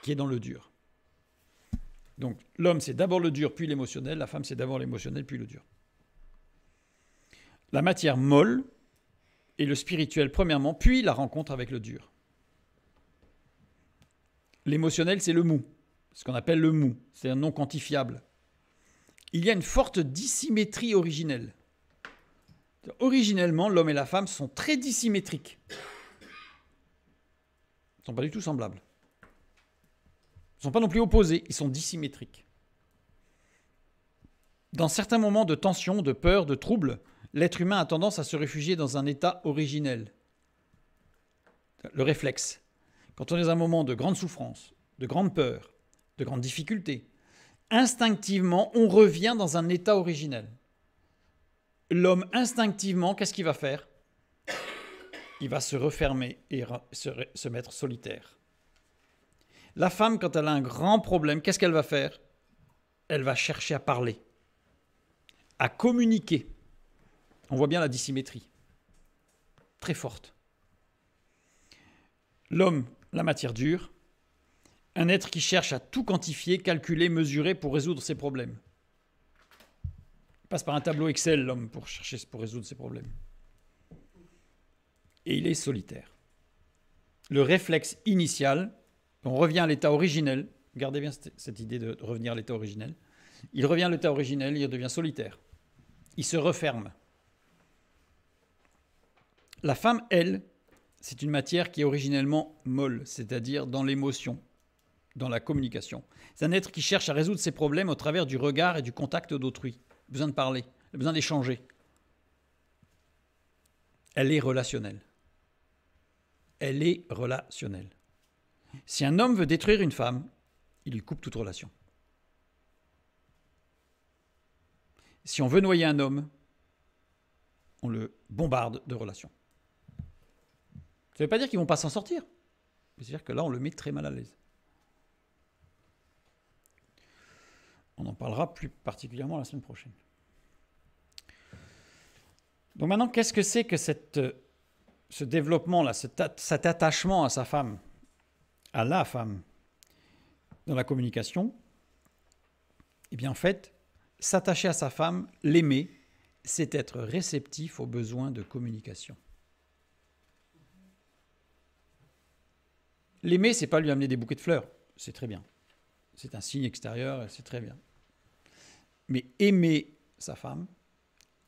A: qui est dans le dur. Donc l'homme, c'est d'abord le dur, puis l'émotionnel. La femme, c'est d'abord l'émotionnel, puis le dur. La matière molle et le spirituel premièrement, puis la rencontre avec le dur. L'émotionnel, c'est le mou, ce qu'on appelle le mou, c'est un non quantifiable. Il y a une forte dissymétrie originelle. Originellement, l'homme et la femme sont très dissymétriques. Ils ne sont pas du tout semblables. Ils ne sont pas non plus opposés, ils sont dissymétriques. Dans certains moments de tension, de peur, de trouble, l'être humain a tendance à se réfugier dans un état originel. Le réflexe. Quand on est dans un moment de grande souffrance, de grande peur, de grande difficulté, instinctivement, on revient dans un état originel. L'homme, instinctivement, qu'est-ce qu'il va faire? Il va se refermer et se mettre solitaire. La femme, quand elle a un grand problème, qu'est-ce qu'elle va faire? Elle va chercher à parler, à communiquer. On voit bien la dissymétrie, très forte. L'homme, la matière dure, un être qui cherche à tout quantifier, calculer, mesurer pour résoudre ses problèmes. Il passe par un tableau Excel, l'homme, pour résoudre ses problèmes. Et il est solitaire. Le réflexe initial, on revient à l'état originel, gardez bien cette idée de revenir à l'état originel, il revient à l'état originel, il devient solitaire. Il se referme. La femme, elle, c'est une matière qui est originellement molle, c'est-à-dire dans l'émotion, dans la communication. C'est un être qui cherche à résoudre ses problèmes au travers du regard et du contact d'autrui. Besoin de parler, besoin d'échanger. Elle est relationnelle. Elle est relationnelle. Si un homme veut détruire une femme, il lui coupe toute relation. Si on veut noyer un homme, on le bombarde de relations. Ça ne veut pas dire qu'ils ne vont pas s'en sortir. C'est-à-dire que là, on le met très mal à l'aise. On en parlera plus particulièrement la semaine prochaine. Donc maintenant, qu'est-ce que c'est que ce développement-là, cet attachement à sa femme, à la femme, dans la communication? Eh bien, en fait, s'attacher à sa femme, l'aimer, c'est être réceptif aux besoins de communication. L'aimer, c'est pas lui amener des bouquets de fleurs, c'est très bien. C'est un signe extérieur, c'est très bien. Mais aimer sa femme,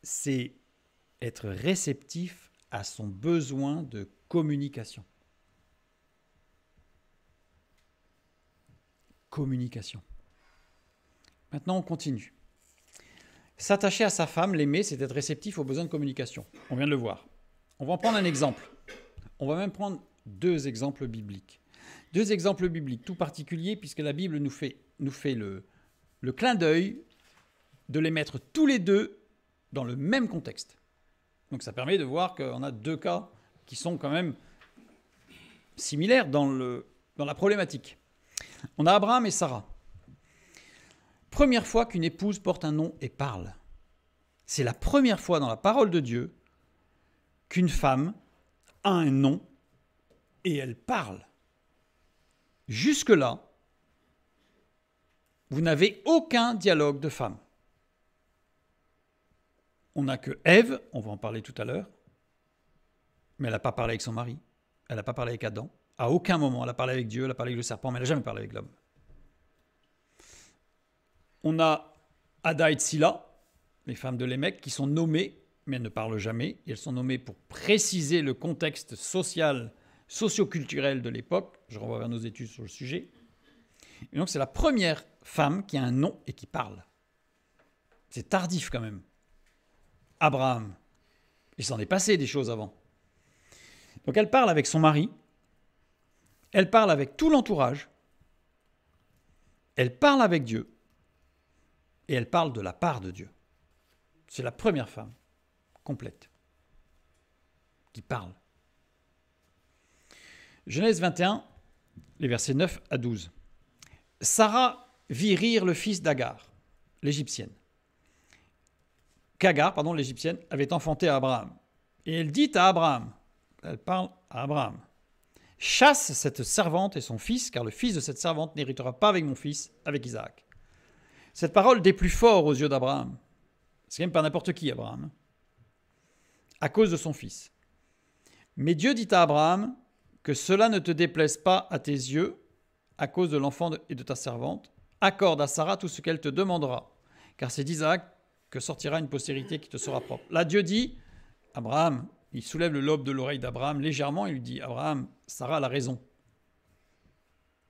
A: c'est être réceptif à son besoin de communication. Communication. Maintenant, on continue. S'attacher à sa femme, l'aimer, c'est être réceptif aux besoins de communication. On vient de le voir. On va en prendre un exemple. On va même prendre 2 exemples bibliques. 2 exemples bibliques tout particuliers, puisque la Bible nous fait le clin d'œil de les mettre tous les 2 dans le même contexte. Donc ça permet de voir qu'on a 2 cas qui sont quand même similaires dans la problématique. On a Abraham et Sarah. Première fois qu'une épouse porte un nom et parle. C'est la première fois dans la parole de Dieu qu'une femme a un nom et elle parle. Jusque-là, vous n'avez aucun dialogue de femme. On n'a que Ève, on va en parler tout à l'heure, mais elle n'a pas parlé avec son mari, elle n'a pas parlé avec Adam. À aucun moment, elle a parlé avec Dieu, elle a parlé avec le serpent, mais elle n'a jamais parlé avec l'homme. On a Ada et Tsila, les femmes de Lémec, qui sont nommées, mais elles ne parlent jamais. Et elles sont nommées pour préciser le contexte social, socio-culturel de l'époque. Je renvoie vers nos études sur le sujet. Et donc c'est la première femme qui a un nom et qui parle. C'est tardif quand même. Abraham, il s'en est passé des choses avant. Donc elle parle avec son mari, elle parle avec tout l'entourage, elle parle avec Dieu, et elle parle de la part de Dieu. C'est la première femme complète qui parle. Genèse 21, les versets 9 à 12. Sarah vit rire le fils d'Agar, l'Égyptienne. Qu'Agar, l'Égyptienne, avait enfanté à Abraham. Et elle dit à Abraham, elle parle à Abraham, « Chasse cette servante et son fils, car le fils de cette servante n'héritera pas avec mon fils, avec Isaac. » Cette parole déplut fort aux yeux d'Abraham. C'est quand même pas n'importe qui, Abraham. À cause de son fils. Mais Dieu dit à Abraham, « Que cela ne te déplaise pas à tes yeux, à cause de l'enfant et de ta servante. Accorde à Sarah tout ce qu'elle te demandera, car c'est d'Isaac que sortira une postérité qui te sera propre. » Là, Dieu dit, Abraham, il soulève le lobe de l'oreille d'Abraham légèrement, il lui dit, Abraham, Sarah a raison.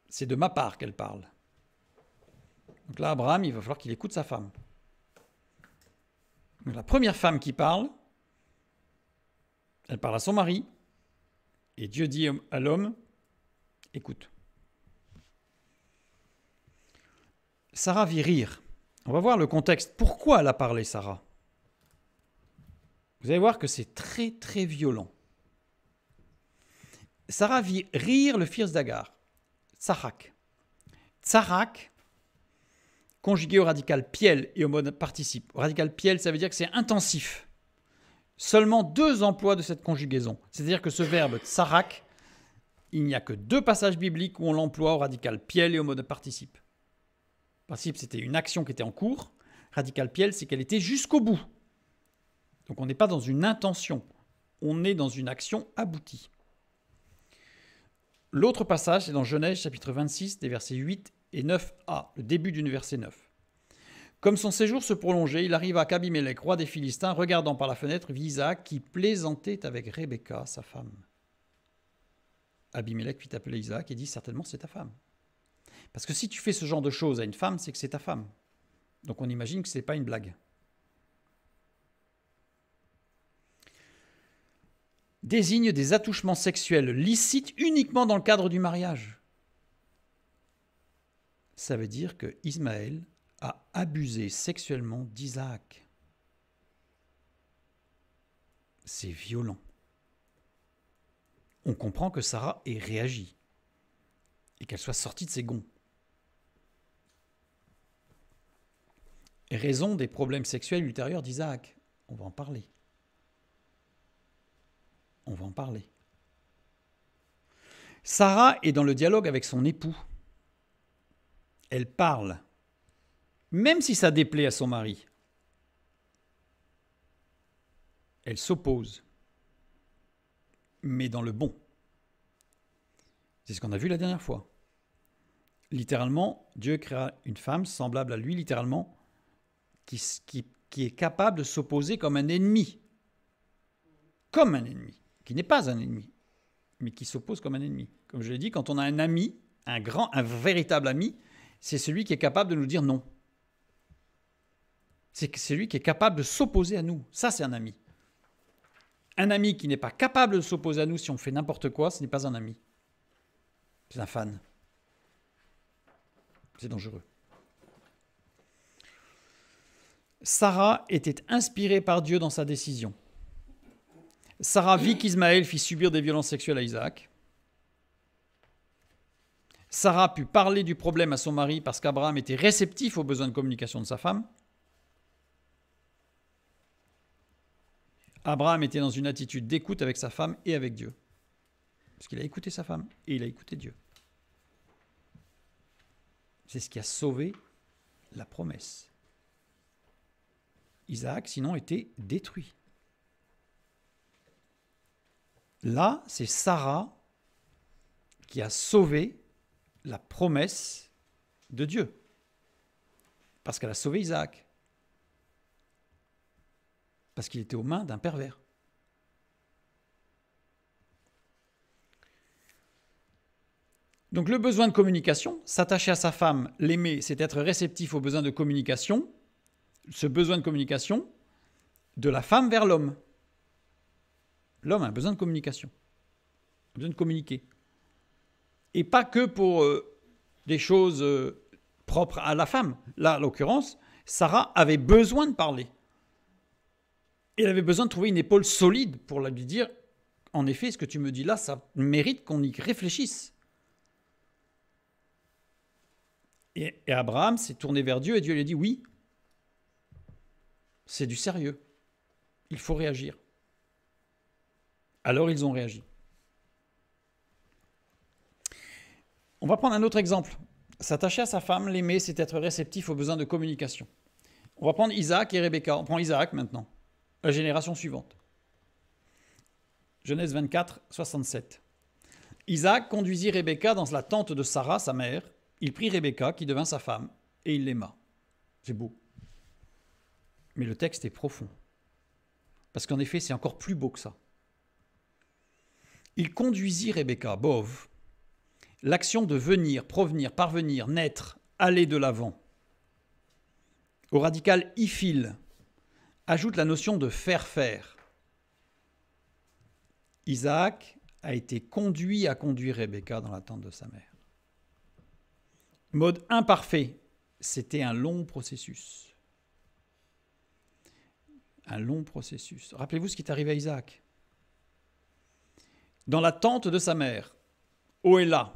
A: C'est de ma part qu'elle parle. Donc là, Abraham, il va falloir qu'il écoute sa femme. Donc la première femme qui parle, elle parle à son mari, et Dieu dit à l'homme, écoute. Sarah vit rire. On va voir le contexte. Pourquoi elle a parlé, Sarah? Vous allez voir que c'est très, très violent. Sarah vit rire le fils d'Agar, Tsarak. Tsarak, conjugué au radical piel et au mode participe. Au radical piel, ça veut dire que c'est intensif. Seulement 2 emplois de cette conjugaison. C'est-à-dire que ce verbe tsarak, il n'y a que 2 passages bibliques où on l'emploie au radical piel et au mode participe. Participe, c'était une action qui était en cours. Radical piel, c'est qu'elle était jusqu'au bout. Donc on n'est pas dans une intention, on est dans une action aboutie. L'autre passage, c'est dans Genèse chapitre 26, des versets 8 et 9a, le début du verset 9. Comme son séjour se prolongeait, il arriva qu'Abimelech, roi des Philistins, regardant par la fenêtre, vit Isaac qui plaisantait avec Rebecca, sa femme. Abimelech fit appeler Isaac et dit certainement c'est ta femme. Parce que si tu fais ce genre de choses à une femme, c'est que c'est ta femme. Donc on imagine que ce n'est pas une blague. Désigne des attouchements sexuels licites uniquement dans le cadre du mariage. Ça veut dire que Ismaël a abusé sexuellement d'Isaac. C'est violent. On comprend que Sarah ait réagi et qu'elle soit sortie de ses gonds. Raison des problèmes sexuels ultérieurs d'Isaac. On va en parler. On va en parler. Sarah est dans le dialogue avec son époux. Elle parle, même si ça déplaît à son mari. Elle s'oppose, mais dans le bon. C'est ce qu'on a vu la dernière fois. Littéralement, Dieu créa une femme semblable à lui, littéralement, qui est capable de s'opposer comme un ennemi. Comme un ennemi, qui n'est pas un ennemi, mais qui s'oppose comme un ennemi. Comme je l'ai dit, quand on a un ami, un véritable ami, c'est celui qui est capable de nous dire non. C'est celui qui est capable de s'opposer à nous. Ça, c'est un ami. Un ami qui n'est pas capable de s'opposer à nous si on fait n'importe quoi, ce n'est pas un ami. C'est un fan. C'est dangereux. Sarah était inspirée par Dieu dans sa décision. Sarah vit qu'Ismaël fit subir des violences sexuelles à Isaac. Sarah put parler du problème à son mari parce qu'Abraham était réceptif aux besoins de communication de sa femme. Abraham était dans une attitude d'écoute avec sa femme et avec Dieu. Parce qu'il a écouté sa femme et il a écouté Dieu. C'est ce qui a sauvé la promesse. Isaac, sinon, était détruit. Là, c'est Sarah qui a sauvé la promesse de Dieu. Parce qu'elle a sauvé Isaac. Parce qu'il était aux mains d'un pervers. Donc le besoin de communication, s'attacher à sa femme, l'aimer, c'est être réceptif aux besoins de communication, ce besoin de communication de la femme vers l'homme. L'homme a un besoin de communication, un besoin de communiquer. Et pas que pour des choses propres à la femme. Là, en l'occurrence, Sarah avait besoin de parler. Elle avait besoin de trouver une épaule solide pour lui dire, en effet, ce que tu me dis là, ça mérite qu'on y réfléchisse. Et Abraham s'est tourné vers Dieu et Dieu lui a dit, oui, c'est du sérieux. Il faut réagir. Alors ils ont réagi. On va prendre un autre exemple. S'attacher à sa femme, l'aimer, c'est être réceptif aux besoins de communication. On va prendre Isaac et Rebecca. On prend Isaac maintenant, la génération suivante. Genèse 24, 67. Isaac conduisit Rebecca dans la tente de Sarah, sa mère. Il prit Rebecca, qui devint sa femme, et il l'aima. C'est beau. Mais le texte est profond. Parce qu'en effet, c'est encore plus beau que ça. Il conduisit Rebecca, Bov, l'action de venir, provenir, parvenir, naître, aller de l'avant. Au radical ifil, ajoute la notion de faire. Isaac a été conduit à conduire Rebecca dans la tente de sa mère. Mode imparfait, c'était un long processus. Un long processus. Rappelez-vous ce qui est arrivé à Isaac. Dans la tente de sa mère, Oéla,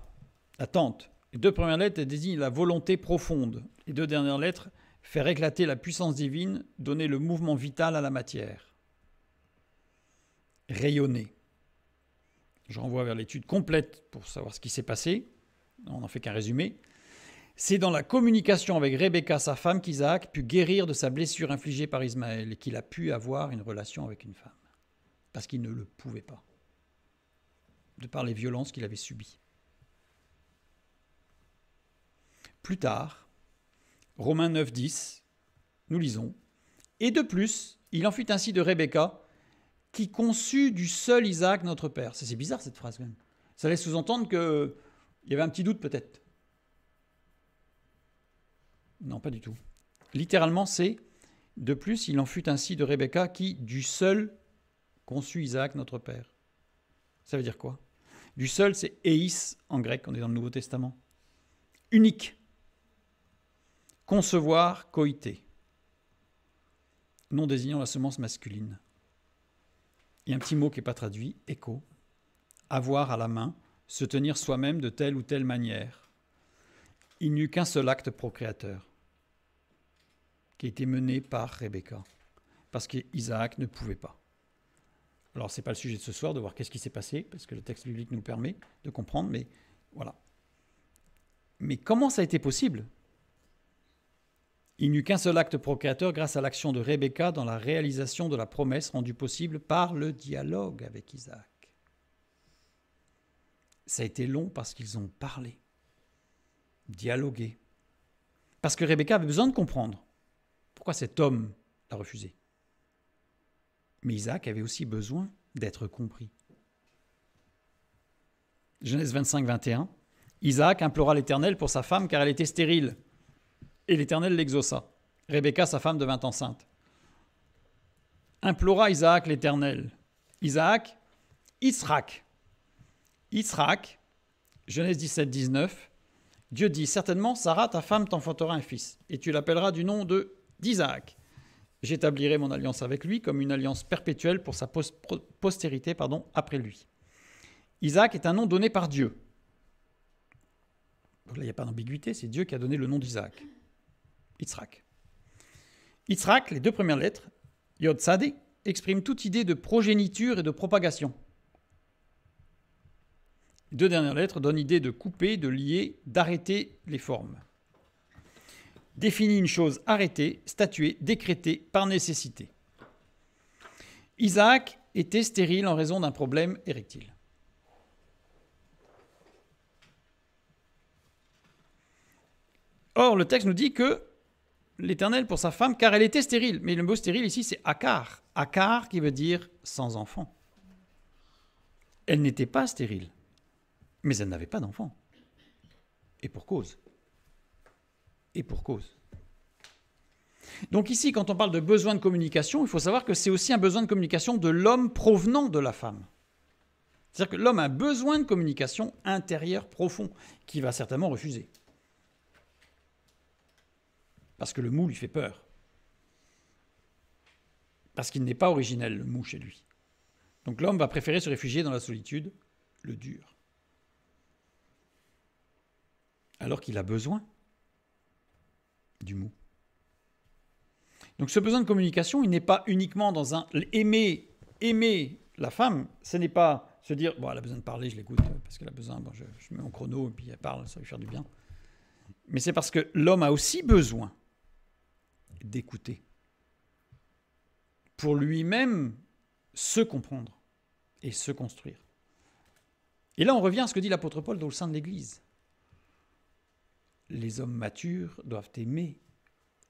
A: la tente, les deux premières lettres désignent la volonté profonde. Les deux dernières lettres, faire éclater la puissance divine, donner le mouvement vital à la matière. Rayonner. Je renvoie vers l'étude complète pour savoir ce qui s'est passé. On n'en fait qu'un résumé. C'est dans la communication avec Rebecca, sa femme, qu'Isaac put guérir de sa blessure infligée par Ismaël et qu'il a pu avoir une relation avec une femme. Parce qu'il ne le pouvait pas. De par les violences qu'il avait subies. Plus tard, Romains 9, 10, nous lisons « Et de plus, il en fut ainsi de Rebecca, qui conçut du seul Isaac notre père. » C'est bizarre cette phrase quand même. Ça laisse sous-entendre qu'il y avait un petit doute peut-être. Non, pas du tout. Littéralement, c'est « De plus, il en fut ainsi de Rebecca qui, du seul, conçut Isaac notre père. » Ça veut dire quoi? Du seul, c'est « eis » en grec, on est dans le Nouveau Testament. Unique. Concevoir, coïter. Non désignant la semence masculine. Il y a un petit mot qui n'est pas traduit, écho. Avoir à la main, se tenir soi-même de telle ou telle manière. Il n'y eut qu'un seul acte procréateur qui a été mené par Rebecca, parce qu'Isaac ne pouvait pas. Alors, ce n'est pas le sujet de ce soir, de voir qu'est-ce qui s'est passé, parce que le texte biblique nous le permet de comprendre, mais voilà. Mais comment ça a été possible? Il n'y eut qu'un seul acte procréateur grâce à l'action de Rebecca dans la réalisation de la promesse rendue possible par le dialogue avec Isaac. Ça a été long parce qu'ils ont parlé, dialogué. Parce que Rebecca avait besoin de comprendre pourquoi cet homme l'a refusé. Mais Isaac avait aussi besoin d'être compris. Genèse 25, 21. Isaac implora l'Éternel pour sa femme car elle était stérile. Et l'Éternel l'exauça. Rebecca, sa femme, devint enceinte. Implora Isaac l'Éternel. Isaac, Yitzhak. Yitzhak, Genèse 17, 19. Dieu dit, certainement, Sarah, ta femme, t'enfantera un fils, et tu l'appelleras du nom d'Isaac. J'établirai mon alliance avec lui comme une alliance perpétuelle pour sa postérité après lui. Isaac est un nom donné par Dieu. Donc là, il n'y a pas d'ambiguïté, c'est Dieu qui a donné le nom d'Isaac. Yitzhak. Yitzhak, les deux premières lettres, Yod-Sadé, expriment toute idée de progéniture et de propagation. Les deux dernières lettres donnent l'idée de couper, de lier, d'arrêter les formes. Définit une chose arrêtée, statuée, décrétée par nécessité. Isaac était stérile en raison d'un problème érectile. Or, le texte nous dit que l'Éternel pour sa femme, car elle était stérile. Mais le mot stérile ici, c'est akar. Akar qui veut dire sans enfant. Elle n'était pas stérile, mais elle n'avait pas d'enfant. Et pour cause. Et pour cause. Donc ici, quand on parle de besoin de communication, il faut savoir que c'est aussi un besoin de communication de l'homme provenant de la femme. C'est-à-dire que l'homme a un besoin de communication intérieure profond, qu'il va certainement refuser. Parce que le mou lui fait peur. Parce qu'il n'est pas originel, le mou, chez lui. Donc l'homme va préférer se réfugier dans la solitude, le dur. Alors qu'il a besoin du mou. Donc ce besoin de communication, il n'est pas uniquement dans un aimer la femme, ce n'est pas se dire, bon, elle a besoin de parler, je l'écoute, parce qu'elle a besoin, bon, je mets mon chrono, et puis elle parle, ça va lui faire du bien. Mais c'est parce que l'homme a aussi besoin d'écouter, pour lui-même se comprendre et se construire. Et là, on revient à ce que dit l'apôtre Paul au sein de l'Église. Les hommes matures doivent aimer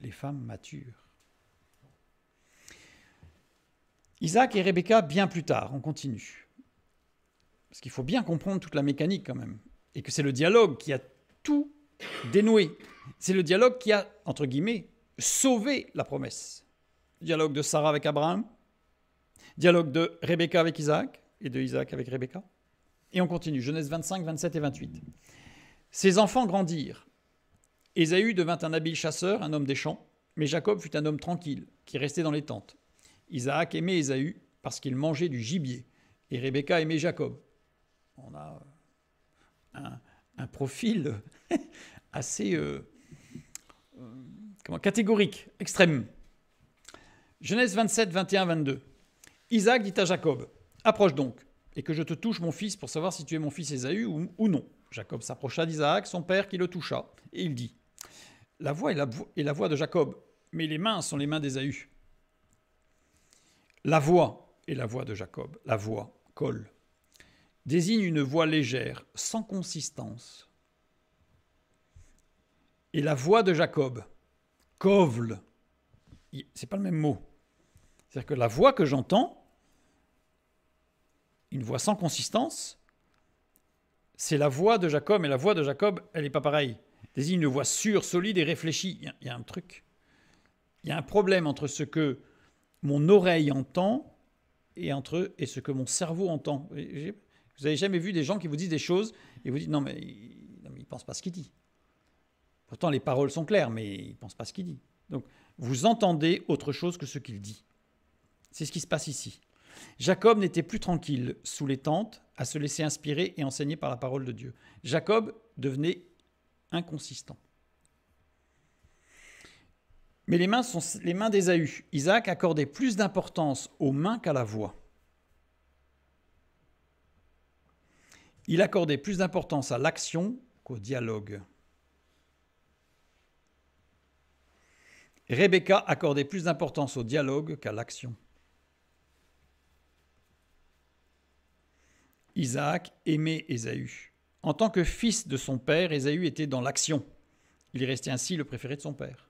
A: les femmes matures. Isaac et Rebecca, bien plus tard, on continue. Parce qu'il faut bien comprendre toute la mécanique quand même. Et que c'est le dialogue qui a tout dénoué. C'est le dialogue qui a, entre guillemets, sauvé la promesse. Dialogue de Sarah avec Abraham, dialogue de Rebecca avec Isaac, et de Isaac avec Rebecca. Et on continue, Genèse 25, 27 et 28. Ses enfants grandirent. Ésaü devint un habile chasseur, un homme des champs, mais Jacob fut un homme tranquille, qui restait dans les tentes. Isaac aimait Ésaü parce qu'il mangeait du gibier, et Rebecca aimait Jacob. On a un profil assez catégorique, extrême. Genèse 27, 21, 22. Isaac dit à Jacob, « Approche donc, et que je te touche mon fils pour savoir si tu es mon fils Ésaü ou non. » Jacob s'approcha d'Isaac, son père, qui le toucha, et il dit, « La voix est la voix de Jacob, mais les mains sont les mains d'Ésaü. » La voix est la voix de Jacob, la voix, kol, désigne une voix légère, sans consistance. Et la voix de Jacob, kovl, c'est pas le même mot. C'est-à-dire que la voix que j'entends, une voix sans consistance, C'est la voix de Jacob, et la voix de Jacob, elle n'est pas pareille. Désigne une voix sûre, solide et réfléchie. Il y a un truc. Il y a un problème entre ce que mon oreille entend et ce que mon cerveau entend. Vous n'avez jamais vu des gens qui vous disent des choses et vous dites non mais il ne pense pas ce qu'il dit. Pourtant les paroles sont claires, mais il ne pense pas ce qu'il dit. Donc vous entendez autre chose que ce qu'il dit. C'est ce qui se passe ici. Jacob n'était plus tranquille sous les tentes à se laisser inspirer et enseigner par la parole de Dieu. Jacob devenait inconsistant. Mais les mains sont les mains d'Ésaü. Isaac accordait plus d'importance aux mains qu'à la voix. Il accordait plus d'importance à l'action qu'au dialogue. Rebecca accordait plus d'importance au dialogue qu'à l'action. Isaac aimait Ésaü. En tant que fils de son père, Ésaü était dans l'action. Il est resté ainsi le préféré de son père.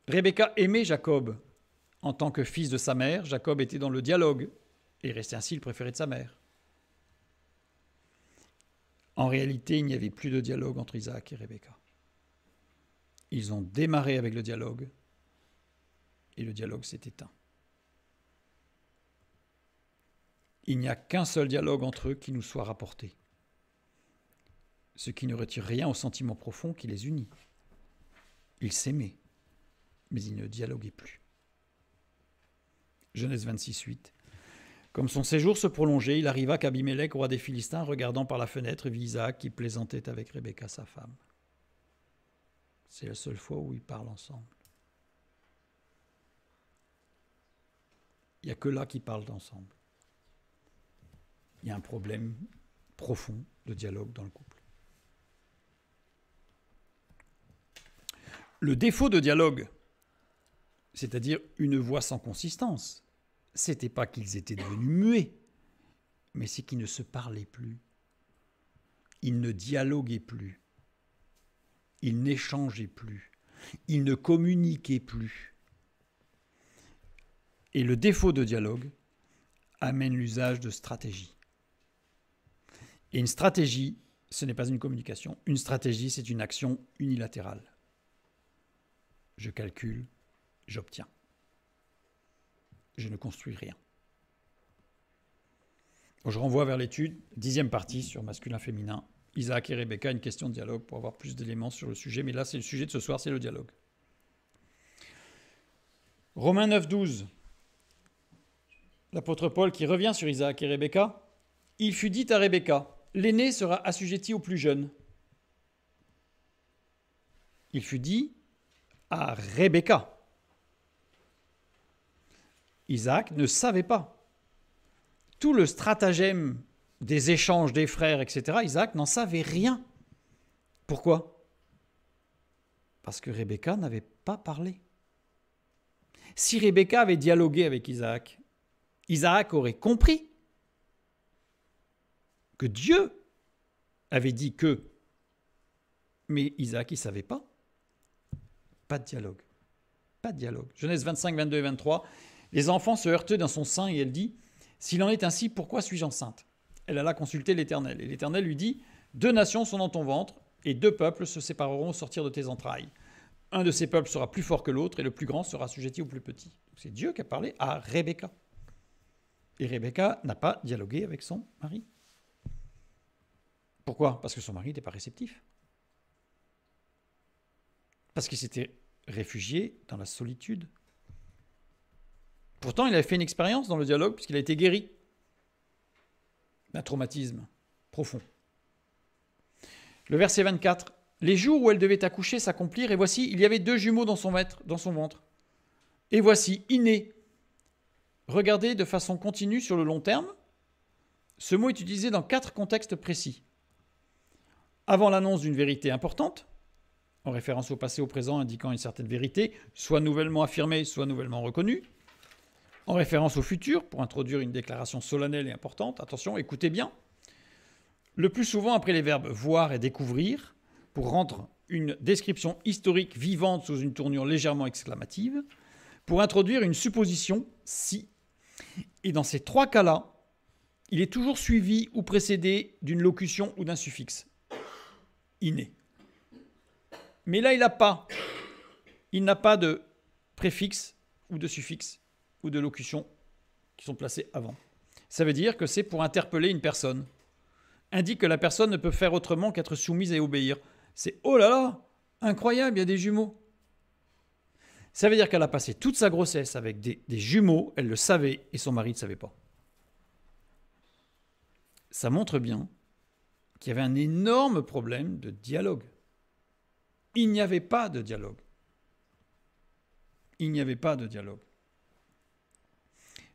A: Rebecca aimait Jacob. En tant que fils de sa mère, Jacob était dans le dialogue et restait ainsi le préféré de sa mère. En réalité, il n'y avait plus de dialogue entre Isaac et Rebecca. Ils ont démarré avec le dialogue et le dialogue s'est éteint. Il n'y a qu'un seul dialogue entre eux qui nous soit rapporté, ce qui ne retire rien au sentiment profond qui les unit. Ils s'aimaient, mais ils ne dialoguaient plus. Genèse 26, 8. Comme son séjour se prolongeait, il arriva qu'Abimélec, roi des Philistins, regardant par la fenêtre, vit Isaac qui plaisantait avec Rebecca, sa femme. C'est la seule fois où ils parlent ensemble. Il n'y a que là qu'ils parlent ensemble. Il y a un problème profond de dialogue dans le couple. Le défaut de dialogue, c'est-à-dire une voix sans consistance, c'était pas qu'ils étaient devenus muets, mais c'est qu'ils ne se parlaient plus. Ils ne dialoguaient plus. Ils n'échangeaient plus. Ils ne communiquaient plus. Et le défaut de dialogue amène l'usage de stratégies. Et une stratégie, ce n'est pas une communication. Une stratégie, c'est une action unilatérale. Je calcule, j'obtiens. Je ne construis rien. Je renvoie vers l'étude, 10e partie sur masculin-féminin. Isaac et Rebecca, une question de dialogue pour avoir plus d'éléments sur le sujet. Mais là, c'est le sujet de ce soir, c'est le dialogue. Romains 9, 12. L'apôtre Paul qui revient sur Isaac et Rebecca. Il fut dit à Rebecca, l'aîné sera assujetti au plus jeune. Il fut dit à Rebecca. Isaac ne savait pas. Tout le stratagème des échanges des frères, etc., Isaac n'en savait rien. Pourquoi ? Parce que Rebecca n'avait pas parlé. Si Rebecca avait dialogué avec Isaac, Isaac aurait compris que Dieu avait dit que. Mais Isaac, il ne savait pas. Pas de dialogue. Pas de dialogue. Genèse 25, 22 et 23. Les enfants se heurtaient dans son sein et elle dit « S'il en est ainsi, pourquoi suis-je enceinte ?» Elle alla consulter l'Éternel. Et l'Éternel lui dit « 2 nations sont dans ton ventre et 2 peuples se sépareront au sortir de tes entrailles. Un de ces peuples sera plus fort que l'autre et le plus grand sera assujetti au plus petit. » C'est Dieu qui a parlé à Rebecca. Et Rebecca n'a pas dialogué avec son mari. Pourquoi ? Parce que son mari n'était pas réceptif. Parce qu'il s'était réfugié dans la solitude. Pourtant, il avait fait une expérience dans le dialogue puisqu'il a été guéri d'un traumatisme profond. Le verset 24. Les jours où elle devait accoucher s'accomplirent et voici, il y avait 2 jumeaux dans son ventre. Et voici, innés. Regardez de façon continue sur le long terme. Ce mot est utilisé dans 4 contextes précis. Avant l'annonce d'une vérité importante, en référence au passé, au présent, indiquant une certaine vérité, soit nouvellement affirmée, soit nouvellement reconnue. En référence au futur, pour introduire une déclaration solennelle et importante. Attention, écoutez bien. Le plus souvent après les verbes « voir » et « découvrir », pour rendre une description historique vivante sous une tournure légèrement exclamative, pour introduire une supposition « si ». Et dans ces 3 cas-là, il est toujours suivi ou précédé d'une locution ou d'un suffixe inné. Mais là, il n'a pas. Il n'a pas de préfixe ou de suffixe ou de locution qui sont placés avant. Ça veut dire que c'est pour interpeller une personne. Indique que la personne ne peut faire autrement qu'être soumise et obéir. C'est « Oh là là, incroyable, il y a des jumeaux !» Ça veut dire qu'elle a passé toute sa grossesse avec des jumeaux, elle le savait et son mari ne savait pas. Ça montre bien qu'il y avait un énorme problème de dialogue. Il n'y avait pas de dialogue. Il n'y avait pas de dialogue.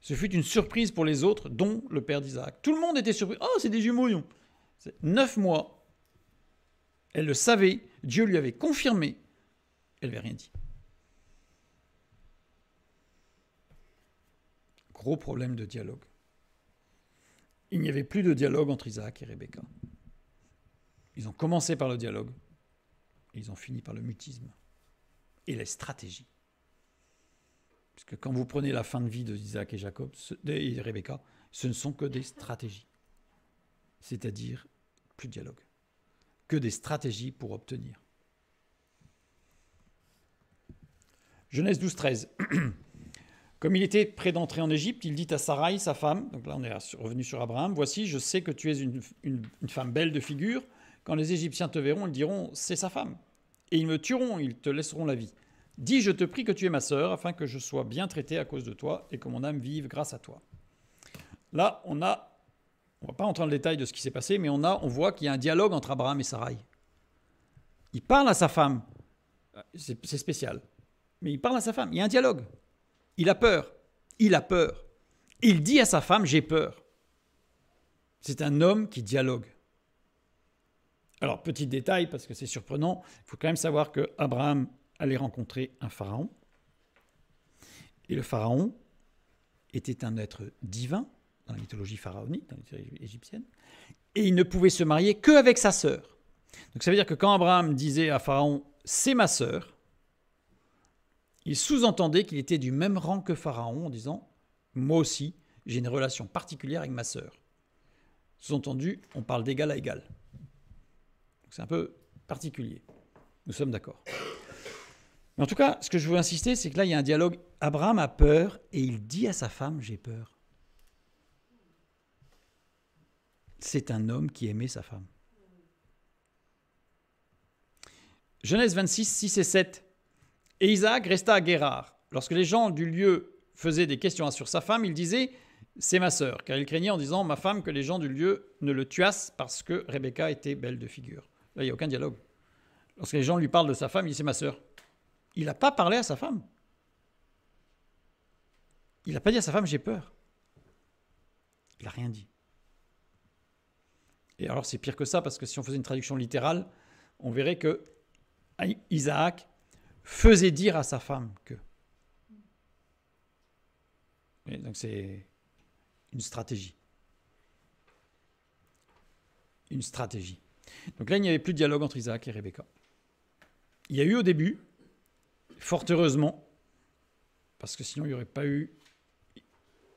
A: Ce fut une surprise pour les autres, dont le père d'Isaac. Tout le monde était surpris. « Oh, c'est des jumeaux, non !» 9 mois, elle le savait, Dieu lui avait confirmé, elle n'avait rien dit. Gros problème de dialogue. Il n'y avait plus de dialogue entre Isaac et Rebecca. Ils ont commencé par le dialogue, et ils ont fini par le mutisme et les stratégies. Puisque quand vous prenez la fin de vie d'Isaac et Jacob et Rebecca, ce ne sont que des stratégies. C'est-à-dire plus de dialogue. Que des stratégies pour obtenir. Genèse 12, 13. Comme il était près d'entrer en Égypte, il dit à Sarai, sa femme, donc là on est revenu sur Abraham, « Voici, je sais que tu es une femme belle de figure. Quand les Égyptiens te verront, ils diront, c'est sa femme. Et ils me tueront, ils te laisseront la vie. Dis, je te prie que tu es ma sœur, afin que je sois bien traité à cause de toi et que mon âme vive grâce à toi. » Là, on ne va pas entrer dans le détail de ce qui s'est passé, mais on voit qu'il y a un dialogue entre Abraham et Sarai. Il parle à sa femme. C'est spécial. Mais il parle à sa femme. Il y a un dialogue. Il a peur. Il a peur. Il dit à sa femme, j'ai peur. C'est un homme qui dialogue. Alors, petit détail, parce que c'est surprenant, il faut quand même savoir qu'Abraham allait rencontrer un pharaon. Et le pharaon était un être divin, dans la mythologie pharaonique, dans la mythologie égyptienne, et il ne pouvait se marier qu'avec sa sœur. Donc ça veut dire que quand Abraham disait à Pharaon « c'est ma sœur », il sous-entendait qu'il était du même rang que Pharaon en disant « moi aussi, j'ai une relation particulière avec ma sœur ». Sous-entendu, on parle d'égal à égal. Donc c'est un peu particulier. Nous sommes d'accord. Mais en tout cas, ce que je veux insister, c'est que là, il y a un dialogue. Abraham a peur et il dit à sa femme « j'ai peur ». C'est un homme qui aimait sa femme. Genèse 26, 6 et 7. Et Isaac resta à Guérar. Lorsque les gens du lieu faisaient des questions sur sa femme, il disait « c'est ma sœur », car il craignait en disant « ma femme, que les gens du lieu ne le tuassent parce que Rebecca était belle de figure ». Là, il n'y a aucun dialogue. Lorsque les gens lui parlent de sa femme, il dit « c'est ma sœur ». Il n'a pas parlé à sa femme. Il n'a pas dit à sa femme « j'ai peur ». Il n'a rien dit. Et alors c'est pire que ça, parce que si on faisait une traduction littérale, on verrait que Isaac faisait dire à sa femme que. Et donc c'est une stratégie. Une stratégie. Donc là, il n'y avait plus de dialogue entre Isaac et Rebecca. Il y a eu au début, fort heureusement, parce que sinon il n'y aurait pas eu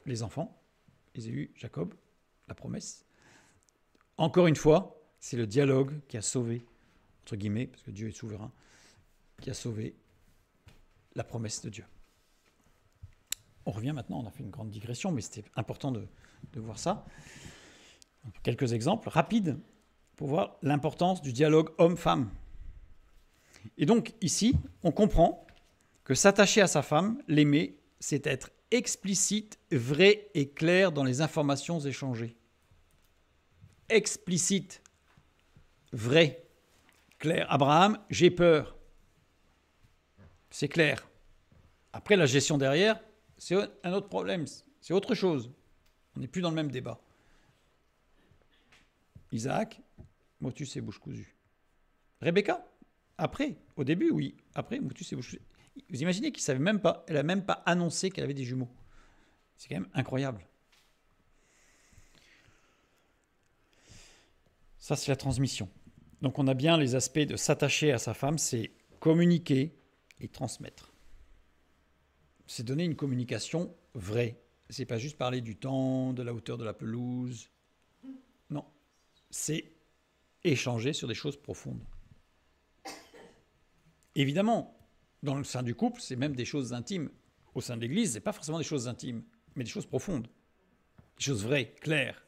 A: les enfants, Ésaü, Jacob, la promesse. Encore une fois, c'est le dialogue qui a sauvé, entre guillemets, parce que Dieu est souverain, qui a sauvé la promesse de Dieu. On revient maintenant, on a fait une grande digression, mais c'était important de voir ça. Quelques exemples rapides pour voir l'importance du dialogue homme-femme. Et donc ici, on comprend que s'attacher à sa femme, l'aimer, c'est être explicite, vrai et clair dans les informations échangées. Explicite, vrai, clair. Abraham, j'ai peur. C'est clair. Après, la gestion derrière, c'est un autre problème. C'est autre chose. On n'est plus dans le même débat. Isaac, motus et bouche cousue. Rebecca, après, au début, oui. Après, motus et bouche cousue. Vous imaginez qu'il savait même pas, elle n'a même pas annoncé qu'elle avait des jumeaux. C'est quand même incroyable. Ça, c'est la transmission. Donc, on a bien les aspects de s'attacher à sa femme, c'est communiquer et transmettre. C'est donner une communication vraie, c'est pas juste parler du temps, de la hauteur de la pelouse. Non, c'est échanger sur des choses profondes. Évidemment, dans le sein du couple, c'est même des choses intimes. Au sein de l'Église, c'est pas forcément des choses intimes, mais des choses profondes, des choses vraies, claires,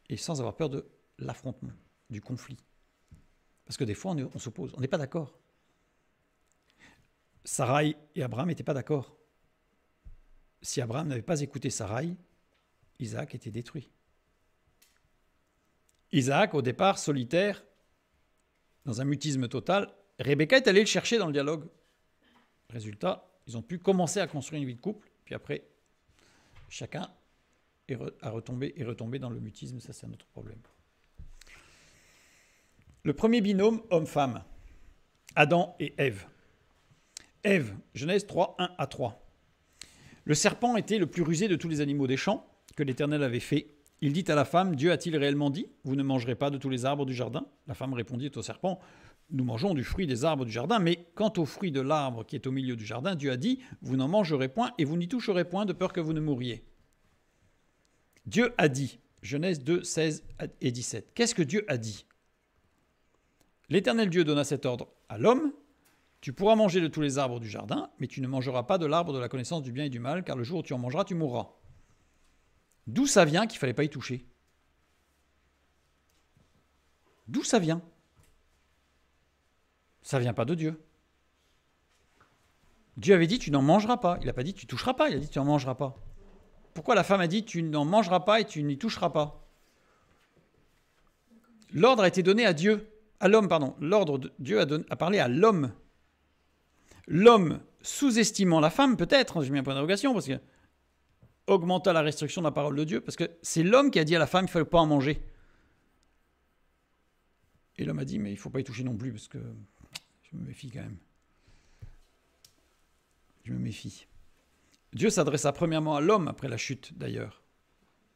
A: et sans avoir peur de l'affrontement, du conflit. Parce que des fois, on s'oppose, on n'est pas d'accord. Sarai et Abraham n'étaient pas d'accord. Si Abraham n'avait pas écouté Sarai, Isaac était détruit. Isaac, au départ, solitaire, dans un mutisme total, Rebecca est allée le chercher dans le dialogue. Résultat, ils ont pu commencer à construire une vie de couple, puis après, chacun est retombé dans le mutisme, ça c'est un autre problème. Le premier binôme homme-femme, Adam et Ève. Ève, Genèse 3, 1 à 3. Le serpent était le plus rusé de tous les animaux des champs que l'Éternel avait fait. Il dit à la femme, Dieu a-t-il réellement dit, vous ne mangerez pas de tous les arbres du jardin? La femme répondit au serpent, nous mangeons du fruit des arbres du jardin, mais quant au fruit de l'arbre qui est au milieu du jardin, Dieu a dit, vous n'en mangerez point et vous n'y toucherez point de peur que vous ne mouriez. Dieu a dit, Genèse 2, 16 et 17. Qu'est-ce que Dieu a dit? L'Éternel Dieu donna cet ordre à l'homme, tu pourras manger de tous les arbres du jardin, mais tu ne mangeras pas de l'arbre de la connaissance du bien et du mal, car le jour où tu en mangeras, tu mourras. D'où ça vient qu'il ne fallait pas y toucher? D'où ça vient? Ça ne vient pas de Dieu. Dieu avait dit tu n'en mangeras pas. Il n'a pas dit tu toucheras pas, il a dit tu n'en mangeras pas. Pourquoi la femme a dit tu n'en mangeras pas et tu n'y toucheras pas? L'ordre a été donné à Dieu, à l'homme, pardon. L'ordre de Dieu a parlé à l'homme. L'homme sous-estimant la femme, peut-être, j'ai mis un point d'interrogation, parce que augmenta la restriction de la parole de Dieu, parce que c'est l'homme qui a dit à la femme il ne fallait pas en manger. Et l'homme a dit mais il ne faut pas y toucher non plus, parce que je me méfie quand même. Je me méfie. Dieu s'adressa premièrement à l'homme après la chute, d'ailleurs.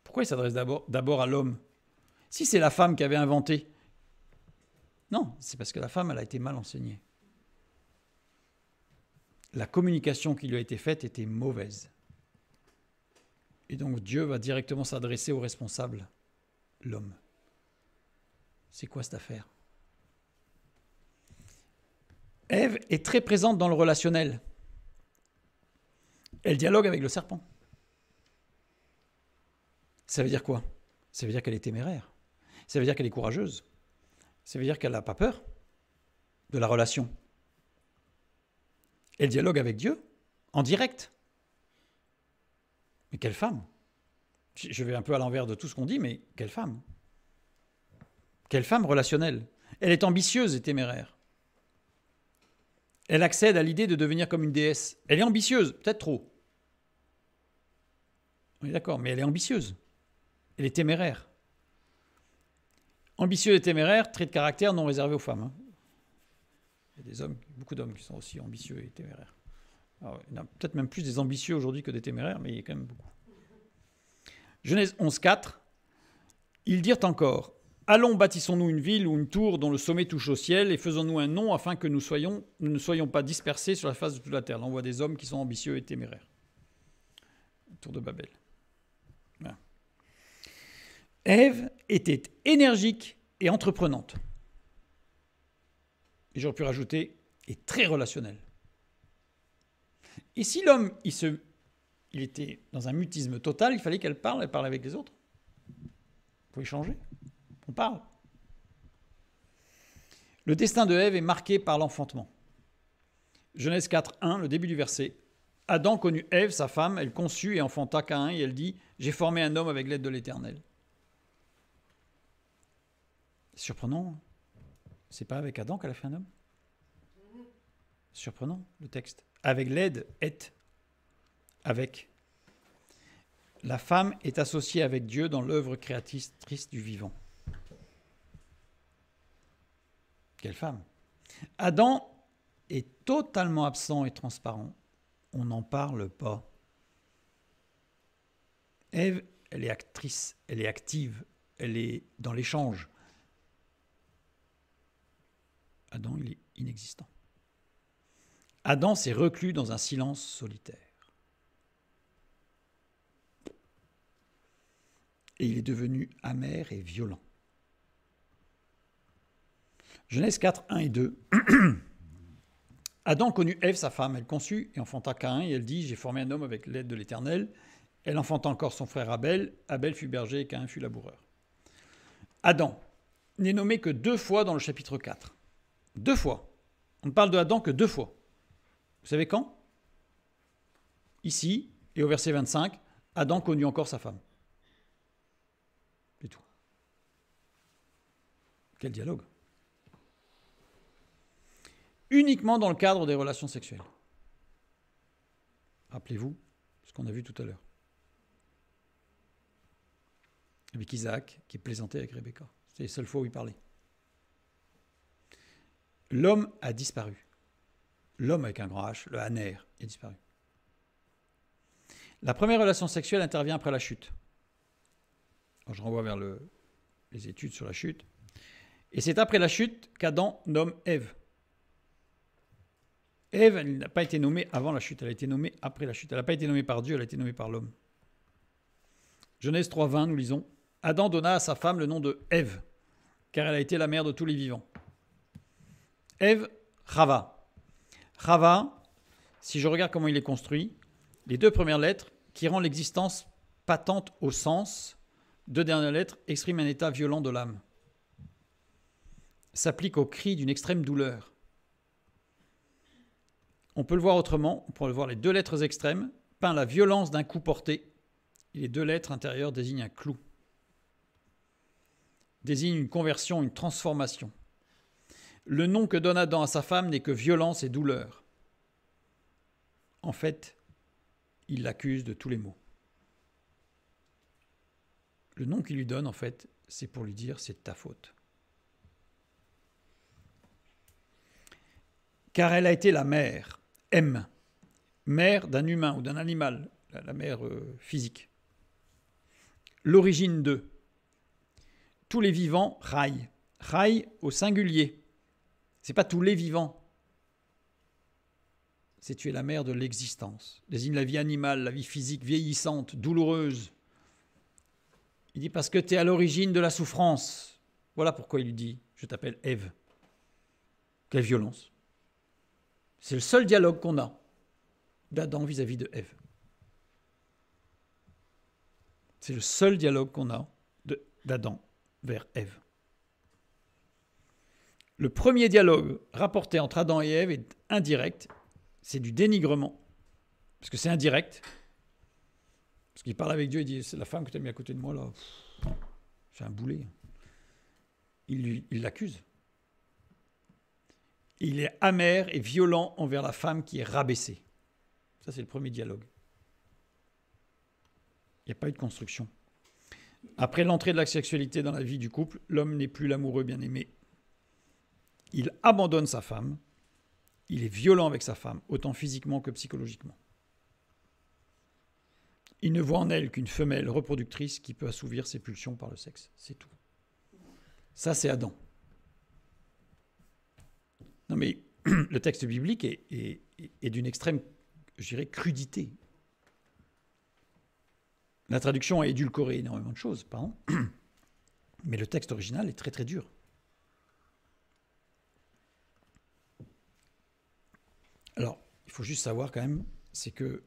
A: Pourquoi il s'adresse d'abord à l'homme? Si c'est la femme qui avait inventé. Non, c'est parce que la femme, elle a été mal enseignée. La communication qui lui a été faite était mauvaise. Et donc Dieu va directement s'adresser au responsable, l'homme. C'est quoi cette affaire? Ève est très présente dans le relationnel. Elle dialogue avec le serpent. Ça veut dire quoi? Ça veut dire qu'elle est téméraire. Ça veut dire qu'elle est courageuse. Ça veut dire qu'elle n'a pas peur de la relation. Elle dialogue avec Dieu en direct. Mais quelle femme! Je vais un peu à l'envers de tout ce qu'on dit, mais quelle femme! Quelle femme relationnelle! Elle est ambitieuse et téméraire. Elle accède à l'idée de devenir comme une déesse. Elle est ambitieuse, peut-être trop. On est d'accord, mais elle est ambitieuse. Elle est téméraire. Ambitieuse et téméraire, trait de caractère non réservé aux femmes. Il y a des hommes, beaucoup d'hommes qui sont aussi ambitieux et téméraires. Alors, il y en a peut-être même plus des ambitieux aujourd'hui que des téméraires, mais il y a quand même beaucoup. Genèse 11, 4. Ils dirent encore, allons, bâtissons-nous une ville ou une tour dont le sommet touche au ciel et faisons-nous un nom afin que nous ne soyons pas dispersés sur la face de toute la terre. Là, on voit des hommes qui sont ambitieux et téméraires. Tour de Babel. Voilà. Ève était énergique et entreprenante. Et j'aurais pu rajouter, est très relationnel. Et si l'homme, il était dans un mutisme total, il fallait qu'elle parle avec les autres. Pour échanger. On parle. Le destin de Ève est marqué par l'enfantement. Genèse 4, 1, le début du verset. Adam connut Ève, sa femme, elle conçut et enfanta Caïn, et elle dit, j'ai formé un homme avec l'aide de l'Éternel. Surprenant. C'est pas avec Adam qu'elle a fait un homme? Surprenant, le texte. Avec l'aide, est. Avec. La femme est associée avec Dieu dans l'œuvre créatrice du vivant. Quelle femme! Adam est totalement absent et transparent. On n'en parle pas. Ève, elle est actrice, elle est active, elle est dans l'échange. Adam, il est inexistant. Adam s'est reclus dans un silence solitaire. et il est devenu amer et violent. Genèse 4, 1 et 2. Adam connut Ève, sa femme. Elle conçut et enfanta Caïn, et elle dit, j'ai formé un homme avec l'aide de l'Éternel. Elle enfanta encore son frère Abel. Abel fut berger et Caïn fut laboureur. Adam n'est nommé que 2 fois dans le chapitre 4. 2 fois. On ne parle de Adam que 2 fois. Vous savez quand? Ici, et au verset 25, Adam connut encore sa femme. C'est tout. Quel dialogue! Uniquement dans le cadre des relations sexuelles. Rappelez-vous ce qu'on a vu tout à l'heure. Avec Isaac, qui est plaisanté avec Rebecca. C'est les seules fois où il parlait. L'homme a disparu. L'homme avec un grand H, le Haner, est disparu. La première relation sexuelle intervient après la chute. Alors, je renvoie vers les études sur la chute. Et c'est après la chute qu'Adam nomme Ève. Ève, elle n'a pas été nommée avant la chute, elle a été nommée après la chute. Elle n'a pas été nommée par Dieu, elle a été nommée par l'homme. Genèse 3.20, nous lisons. Adam donna à sa femme le nom de Ève, car elle a été la mère de tous les vivants. Ève, Chava. Chava, si je regarde comment il est construit, les 2 premières lettres, qui rend l'existence patente au sens, 2 dernières lettres expriment un état violent de l'âme. S'applique au cri d'une extrême douleur. On peut le voir autrement, on pourrait le voir les 2 lettres extrêmes, peint la violence d'un coup porté, et les 2 lettres intérieures désignent un clou. Désigne une conversion, une transformation. Le nom que donne Adam à sa femme n'est que violence et douleur. En fait, il l'accuse de tous les maux. Le nom qu'il lui donne, en fait, c'est pour lui dire c'est de ta faute. Car elle a été la mère, M, mère d'un humain ou d'un animal, la mère physique. L'origine de tous les vivants, Rai. Rai au singulier. Ce n'est pas tous les vivants. C'est tu es la mère de l'existence. Désigne la vie animale, la vie physique vieillissante, douloureuse. Il dit parce que tu es à l'origine de la souffrance. Voilà pourquoi il lui dit je t'appelle Ève. Quelle violence. C'est le seul dialogue qu'on a d'Adam vis-à-vis de Ève. C'est le seul dialogue qu'on a d'Adam vers Ève. Le premier dialogue rapporté entre Adam et Ève est indirect. C'est du dénigrement. Parce que c'est indirect. Parce qu'il parle avec Dieu, il dit c'est la femme que tu as mis à côté de moi là. C'est un boulet. Il l'accuse. Il est amer et violent envers la femme qui est rabaissée. Ça, c'est le premier dialogue. Il n'y a pas eu de construction. Après l'entrée de la sexualité dans la vie du couple, l'homme n'est plus l'amoureux bien-aimé. Il abandonne sa femme. Il est violent avec sa femme, autant physiquement que psychologiquement. Il ne voit en elle qu'une femelle reproductrice qui peut assouvir ses pulsions par le sexe. C'est tout. Ça, c'est Adam. Non mais le texte biblique est d'une extrême, je dirais, crudité. La traduction a édulcoré énormément de choses, pardon. Mais le texte original est très très dur. Alors, il faut juste savoir quand même, c'est que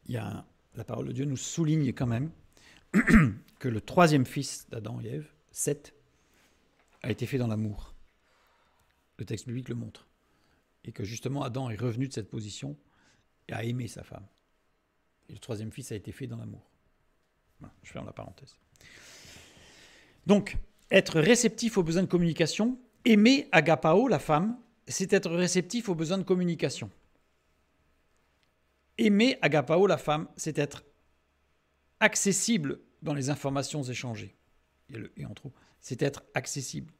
A: la parole de Dieu nous souligne quand même que le 3e fils d'Adam et Ève, Seth, a été fait dans l'amour. Le texte biblique le montre. Et que justement, Adam est revenu de cette position et a aimé sa femme. Et le 3e fils a été fait dans l'amour. Voilà, je ferme la parenthèse. Donc, être réceptif aux besoins de communication, aimer agapao, la femme, c'est être réceptif aux besoins de communication. Aimer agapao, la femme, c'est être accessible dans les informations échangées. Il y a le et en trop. C'est être accessible.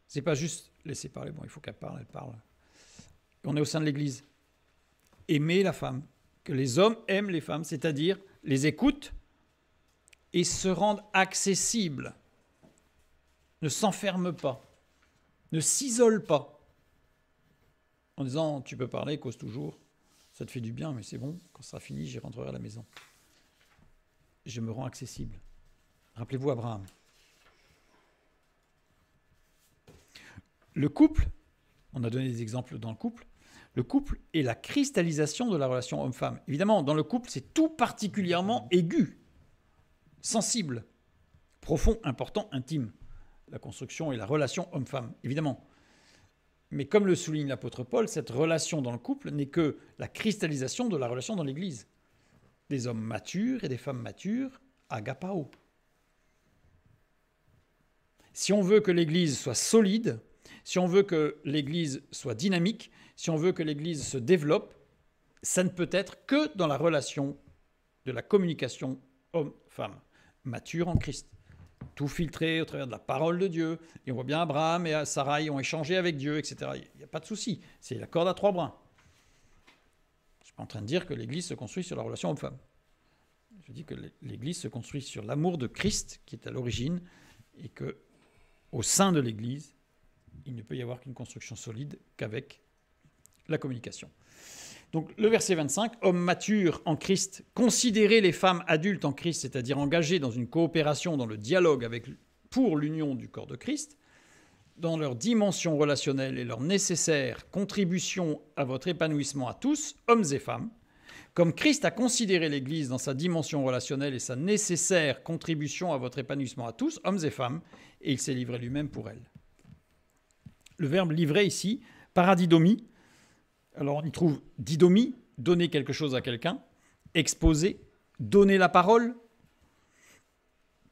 A: C'est pas juste laisser parler. Bon, il faut qu'elle parle, elle parle. On est au sein de l'Église. Aimer la femme. Que les hommes aiment les femmes, c'est-à-dire les écoutent et se rendent accessibles. Ne s'enferment pas. Ne s'isolent pas. En disant, tu peux parler, cause toujours. Ça te fait du bien, mais c'est bon. Quand ça sera fini, j'y rentrerai à la maison. Je me rends accessible. Rappelez-vous Abraham. Le couple, on a donné des exemples dans le couple est la cristallisation de la relation homme-femme. Évidemment, dans le couple, c'est tout particulièrement aigu, sensible, profond, important, intime. La construction et la relation homme-femme, évidemment. Mais comme le souligne l'apôtre Paul, cette relation dans le couple n'est que la cristallisation de la relation dans l'Église. Des hommes matures et des femmes matures, agapao. Si on veut que l'Église soit solide, si on veut que l'Église soit dynamique, si on veut que l'Église se développe, ça ne peut être que dans la relation de la communication homme-femme, mature en Christ. Tout filtré au travers de la parole de Dieu. Et on voit bien Abraham et Sarai ont échangé avec Dieu, etc. Il n'y a pas de souci. C'est la corde à trois brins. Je ne suis pas en train de dire que l'Église se construit sur la relation homme-femme. Je dis que l'Église se construit sur l'amour de Christ qui est à l'origine et que au sein de l'Église, il ne peut y avoir qu'une construction solide qu'avec la communication. Donc le verset 25, « Hommes matures en Christ, considérez les femmes adultes en Christ, c'est-à-dire engagées dans une coopération, dans le dialogue pour l'union du corps de Christ, dans leur dimension relationnelle et leur nécessaire contribution à votre épanouissement à tous, hommes et femmes, comme Christ a considéré l'Église dans sa dimension relationnelle et sa nécessaire contribution à votre épanouissement à tous, hommes et femmes, et il s'est livré lui-même pour elle. » Le verbe « livrer » ici, paradidomie. Alors on y trouve didomie, donner quelque chose à quelqu'un, exposer, donner la parole.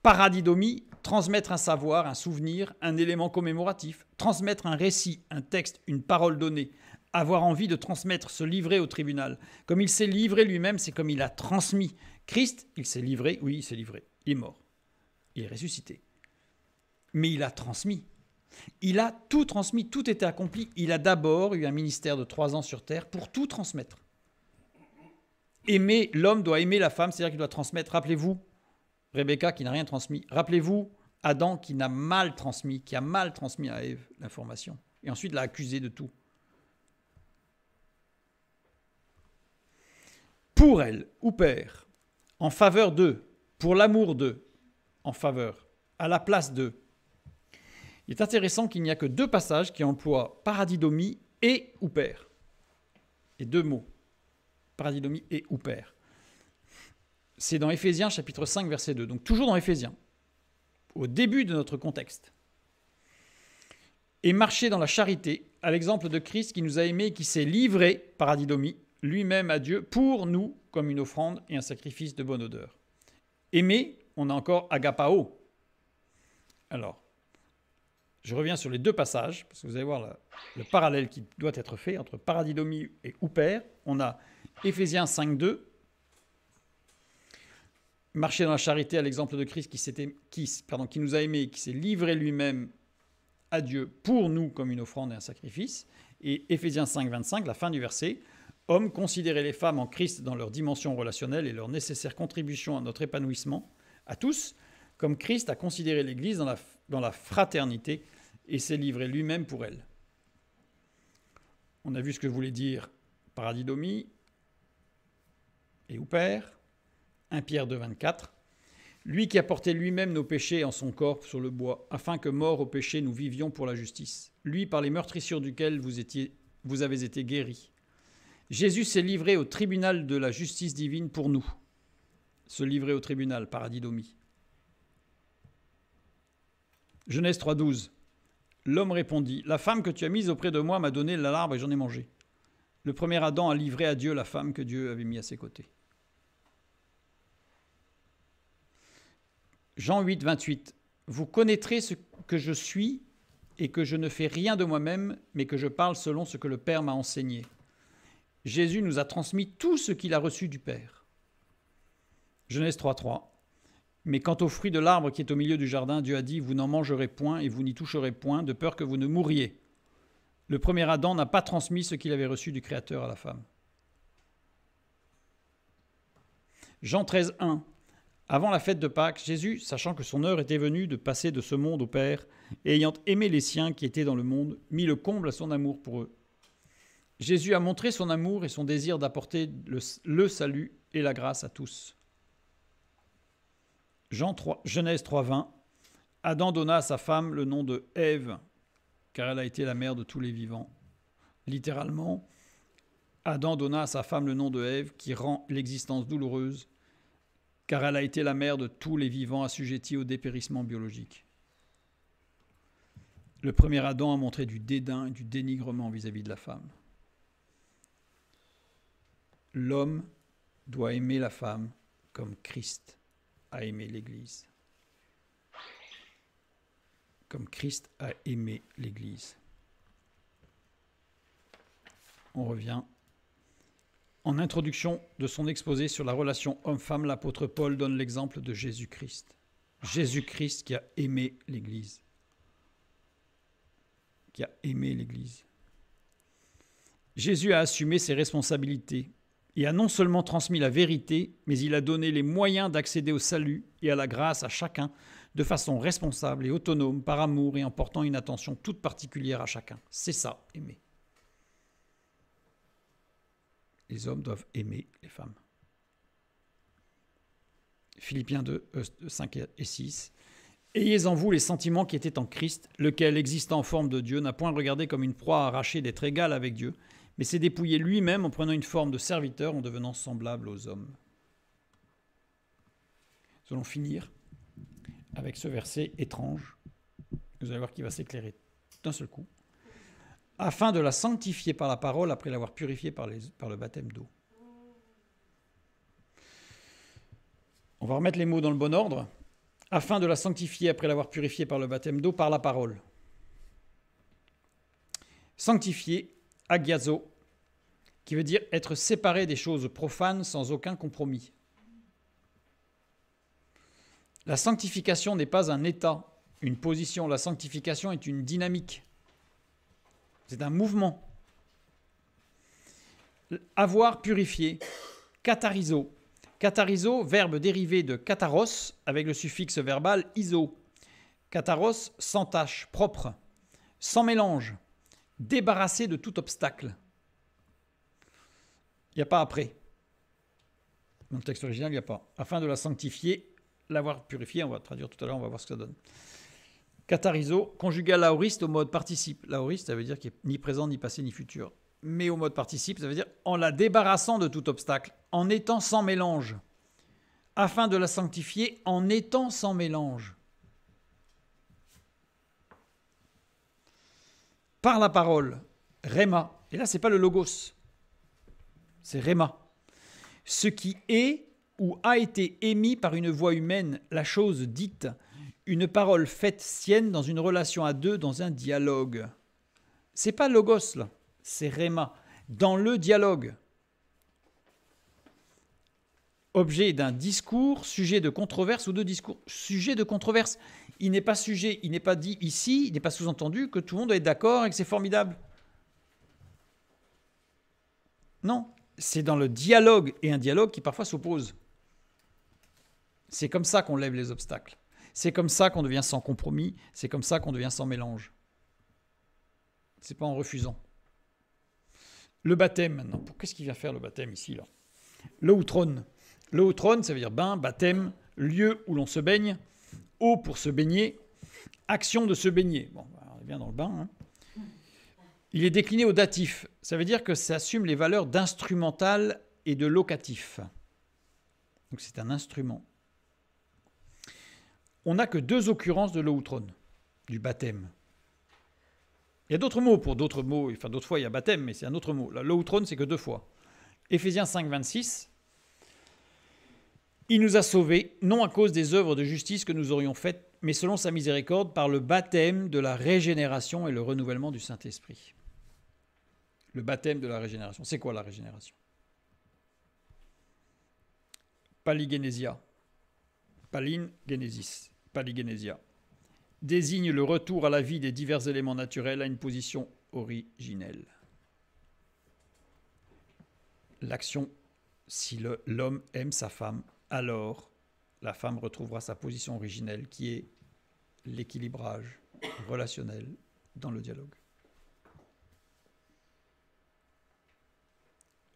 A: Paradidomie, transmettre un savoir, un souvenir, un élément commémoratif, transmettre un récit, un texte, une parole donnée, avoir envie de transmettre, se livrer au tribunal. Comme il s'est livré lui-même, c'est comme il a transmis. Christ, il s'est livré, oui, il s'est livré, il est mort, il est ressuscité. Mais il a transmis. Il a tout transmis, tout était accompli. Il a d'abord eu un ministère de 3 ans sur terre pour tout transmettre. Aimer, l'homme doit aimer la femme, c'est-à-dire qu'il doit transmettre. Rappelez-vous, Rebecca qui n'a rien transmis. Rappelez-vous, Adam qui a mal transmis à Ève l'information. Et ensuite l'a accusé de tout. Pour elle, ou père, en faveur d'eux, pour l'amour d'eux, en faveur, à la place d'eux. Il est intéressant qu'il n'y a que 2 passages qui emploient paradidomie et ou père. Et 2 mots, paradidomie et ou père. C'est dans Éphésiens chapitre 5 verset 2, donc toujours dans Éphésiens, au début de notre contexte. Et marcher dans la charité, à l'exemple de Christ qui nous a aimés et qui s'est livré, paradidomie, lui-même à Dieu pour nous comme une offrande et un sacrifice de bonne odeur. Aimer, on a encore agapao. Alors, je reviens sur les 2 passages, parce que vous allez voir le parallèle qui doit être fait entre paradidomie et oupère. On a Éphésiens 5.2, marcher dans la charité à l'exemple de Christ qui nous a aimés et qui s'est livré lui-même à Dieu pour nous comme une offrande et un sacrifice. Et Éphésiens 5.25, la fin du verset, « Hommes, considérez les femmes en Christ dans leur dimension relationnelle et leur nécessaire contribution à notre épanouissement, à tous, comme Christ a considéré l'Église dans la fraternité et s'est livré lui-même pour elle. » On a vu ce que voulait dire paradidomie et ou père. 1 Pierre 2, 24. « Lui qui a porté lui-même nos péchés en son corps sur le bois, afin que, morts au péché, nous vivions pour la justice. Lui, par les meurtrissures duquel vous avez été guéris. Jésus s'est livré au tribunal de la justice divine pour nous. » Se livrer au tribunal, paradidomie. Genèse 3.12. L'homme répondit, « La femme que tu as mise auprès de moi m'a donné l'arbre et j'en ai mangé. » Le premier Adam a livré à Dieu la femme que Dieu avait mis à ses côtés. Jean 8, 28. « Vous connaîtrez ce que je suis et que je ne fais rien de moi-même, mais que je parle selon ce que le Père m'a enseigné. » Jésus nous a transmis tout ce qu'il a reçu du Père. Genèse 3, 3. Mais quant au fruit de l'arbre qui est au milieu du jardin, Dieu a dit, « Vous n'en mangerez point et vous n'y toucherez point, de peur que vous ne mouriez. » Le premier Adam n'a pas transmis ce qu'il avait reçu du Créateur à la femme. Jean 13, 1. Avant la fête de Pâques, Jésus, sachant que son heure était venue de passer de ce monde au Père, et ayant aimé les siens qui étaient dans le monde, mit le comble à son amour pour eux. Jésus a montré son amour et son désir d'apporter le salut et la grâce à tous. Genèse 3:20. Adam donna à sa femme le nom de Ève, car elle a été la mère de tous les vivants. Littéralement, Adam donna à sa femme le nom de Ève, qui rend l'existence douloureuse, car elle a été la mère de tous les vivants assujettis au dépérissement biologique. Le premier Adam a montré du dédain et du dénigrement vis-à-vis de la femme. L'homme doit aimer la femme comme Christ a aimé l'Église. Comme Christ a aimé l'Église. On revient. En introduction de son exposé sur la relation homme-femme, l'apôtre Paul donne l'exemple de Jésus-Christ. Jésus-Christ qui a aimé l'Église. Qui a aimé l'Église. Jésus a assumé ses responsabilités et a non seulement transmis la vérité, mais il a donné les moyens d'accéder au salut et à la grâce à chacun de façon responsable et autonome, par amour et en portant une attention toute particulière à chacun. C'est ça, aimer. Les hommes doivent aimer les femmes. Philippiens 2, 5 et 6. Ayez en vous les sentiments qui étaient en Christ, lequel, existant en forme de Dieu, n'a point regardé comme une proie arrachée d'être égal avec Dieu, mais s'est dépouillé lui-même en prenant une forme de serviteur, en devenant semblable aux hommes. Nous allons finir avec ce verset étrange. Vous allez voir qu'il va s'éclairer d'un seul coup. Afin de la sanctifier par la parole, après l'avoir purifiée par le baptême d'eau. On va remettre les mots dans le bon ordre. Afin de la sanctifier après l'avoir purifiée par le baptême d'eau, par la parole. Sanctifier, agiazo, qui veut dire être séparé des choses profanes sans aucun compromis. La sanctification n'est pas un état, une position. La sanctification est une dynamique. C'est un mouvement. Avoir purifié, katharizo. Katharizo, verbe dérivé de katharos, avec le suffixe verbal iso. Katharos, sans tache, propre, sans mélange, débarrassé de tout obstacle. Il n'y a pas après. Dans le texte original, il n'y a pas. Afin de la sanctifier, l'avoir purifié, on va traduire tout à l'heure, on va voir ce que ça donne. Katharizo, conjugal aoriste au mode participe. L'aoriste, ça veut dire qu'il n'est ni présent, ni passé, ni futur. Mais au mode participe, ça veut dire en la débarrassant de tout obstacle, en étant sans mélange. Afin de la sanctifier, en étant sans mélange. Par la parole, réma. Et là, ce n'est pas le logos, c'est réma. Ce qui est ou a été émis par une voix humaine, la chose dite, une parole faite sienne dans une relation à deux, dans un dialogue. C'est pas logos là, c'est réma. Dans le dialogue. Objet d'un discours, sujet de controverse ou de discours. Sujet de controverse. Il n'est pas sujet, il n'est pas dit ici, il n'est pas sous-entendu que tout le monde est d'accord et que c'est formidable. Non, c'est dans le dialogue, et un dialogue qui parfois s'oppose. C'est comme ça qu'on lève les obstacles. C'est comme ça qu'on devient sans compromis. C'est comme ça qu'on devient sans mélange. C'est pas en refusant. Le baptême maintenant. Qu'est-ce qu'il vient faire le baptême ici là? L'outron. L'outron, ça veut dire bain, baptême, lieu où l'on se baigne, eau pour se baigner, action de se baigner. Bon, on est bien dans le bain. Hein. Il est décliné au datif. Ça veut dire que ça assume les valeurs d'instrumental et de locatif. Donc c'est un instrument. On n'a que deux occurrences de l'outron, du baptême. Il y a d'autres mots pour d'autres mots. Enfin, d'autres fois, il y a baptême, mais c'est un autre mot. L'outron, c'est que deux fois. Éphésiens 5, 26. Il nous a sauvés, non à cause des œuvres de justice que nous aurions faites, mais selon sa miséricorde, par le baptême de la régénération et le renouvellement du Saint-Esprit. Le baptême de la régénération. C'est quoi la régénération? Paligénésia. Palingenesis. Paligénésia. Désigne le retour à la vie des divers éléments naturels à une position originelle. L'action, si l'homme aime sa femme, alors la femme retrouvera sa position originelle qui est l'équilibrage relationnel dans le dialogue.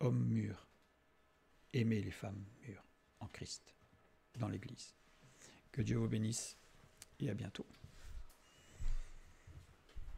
A: Homme mûr, aimez les femmes mûres en Christ, dans l'Église. Que Dieu vous bénisse et à bientôt.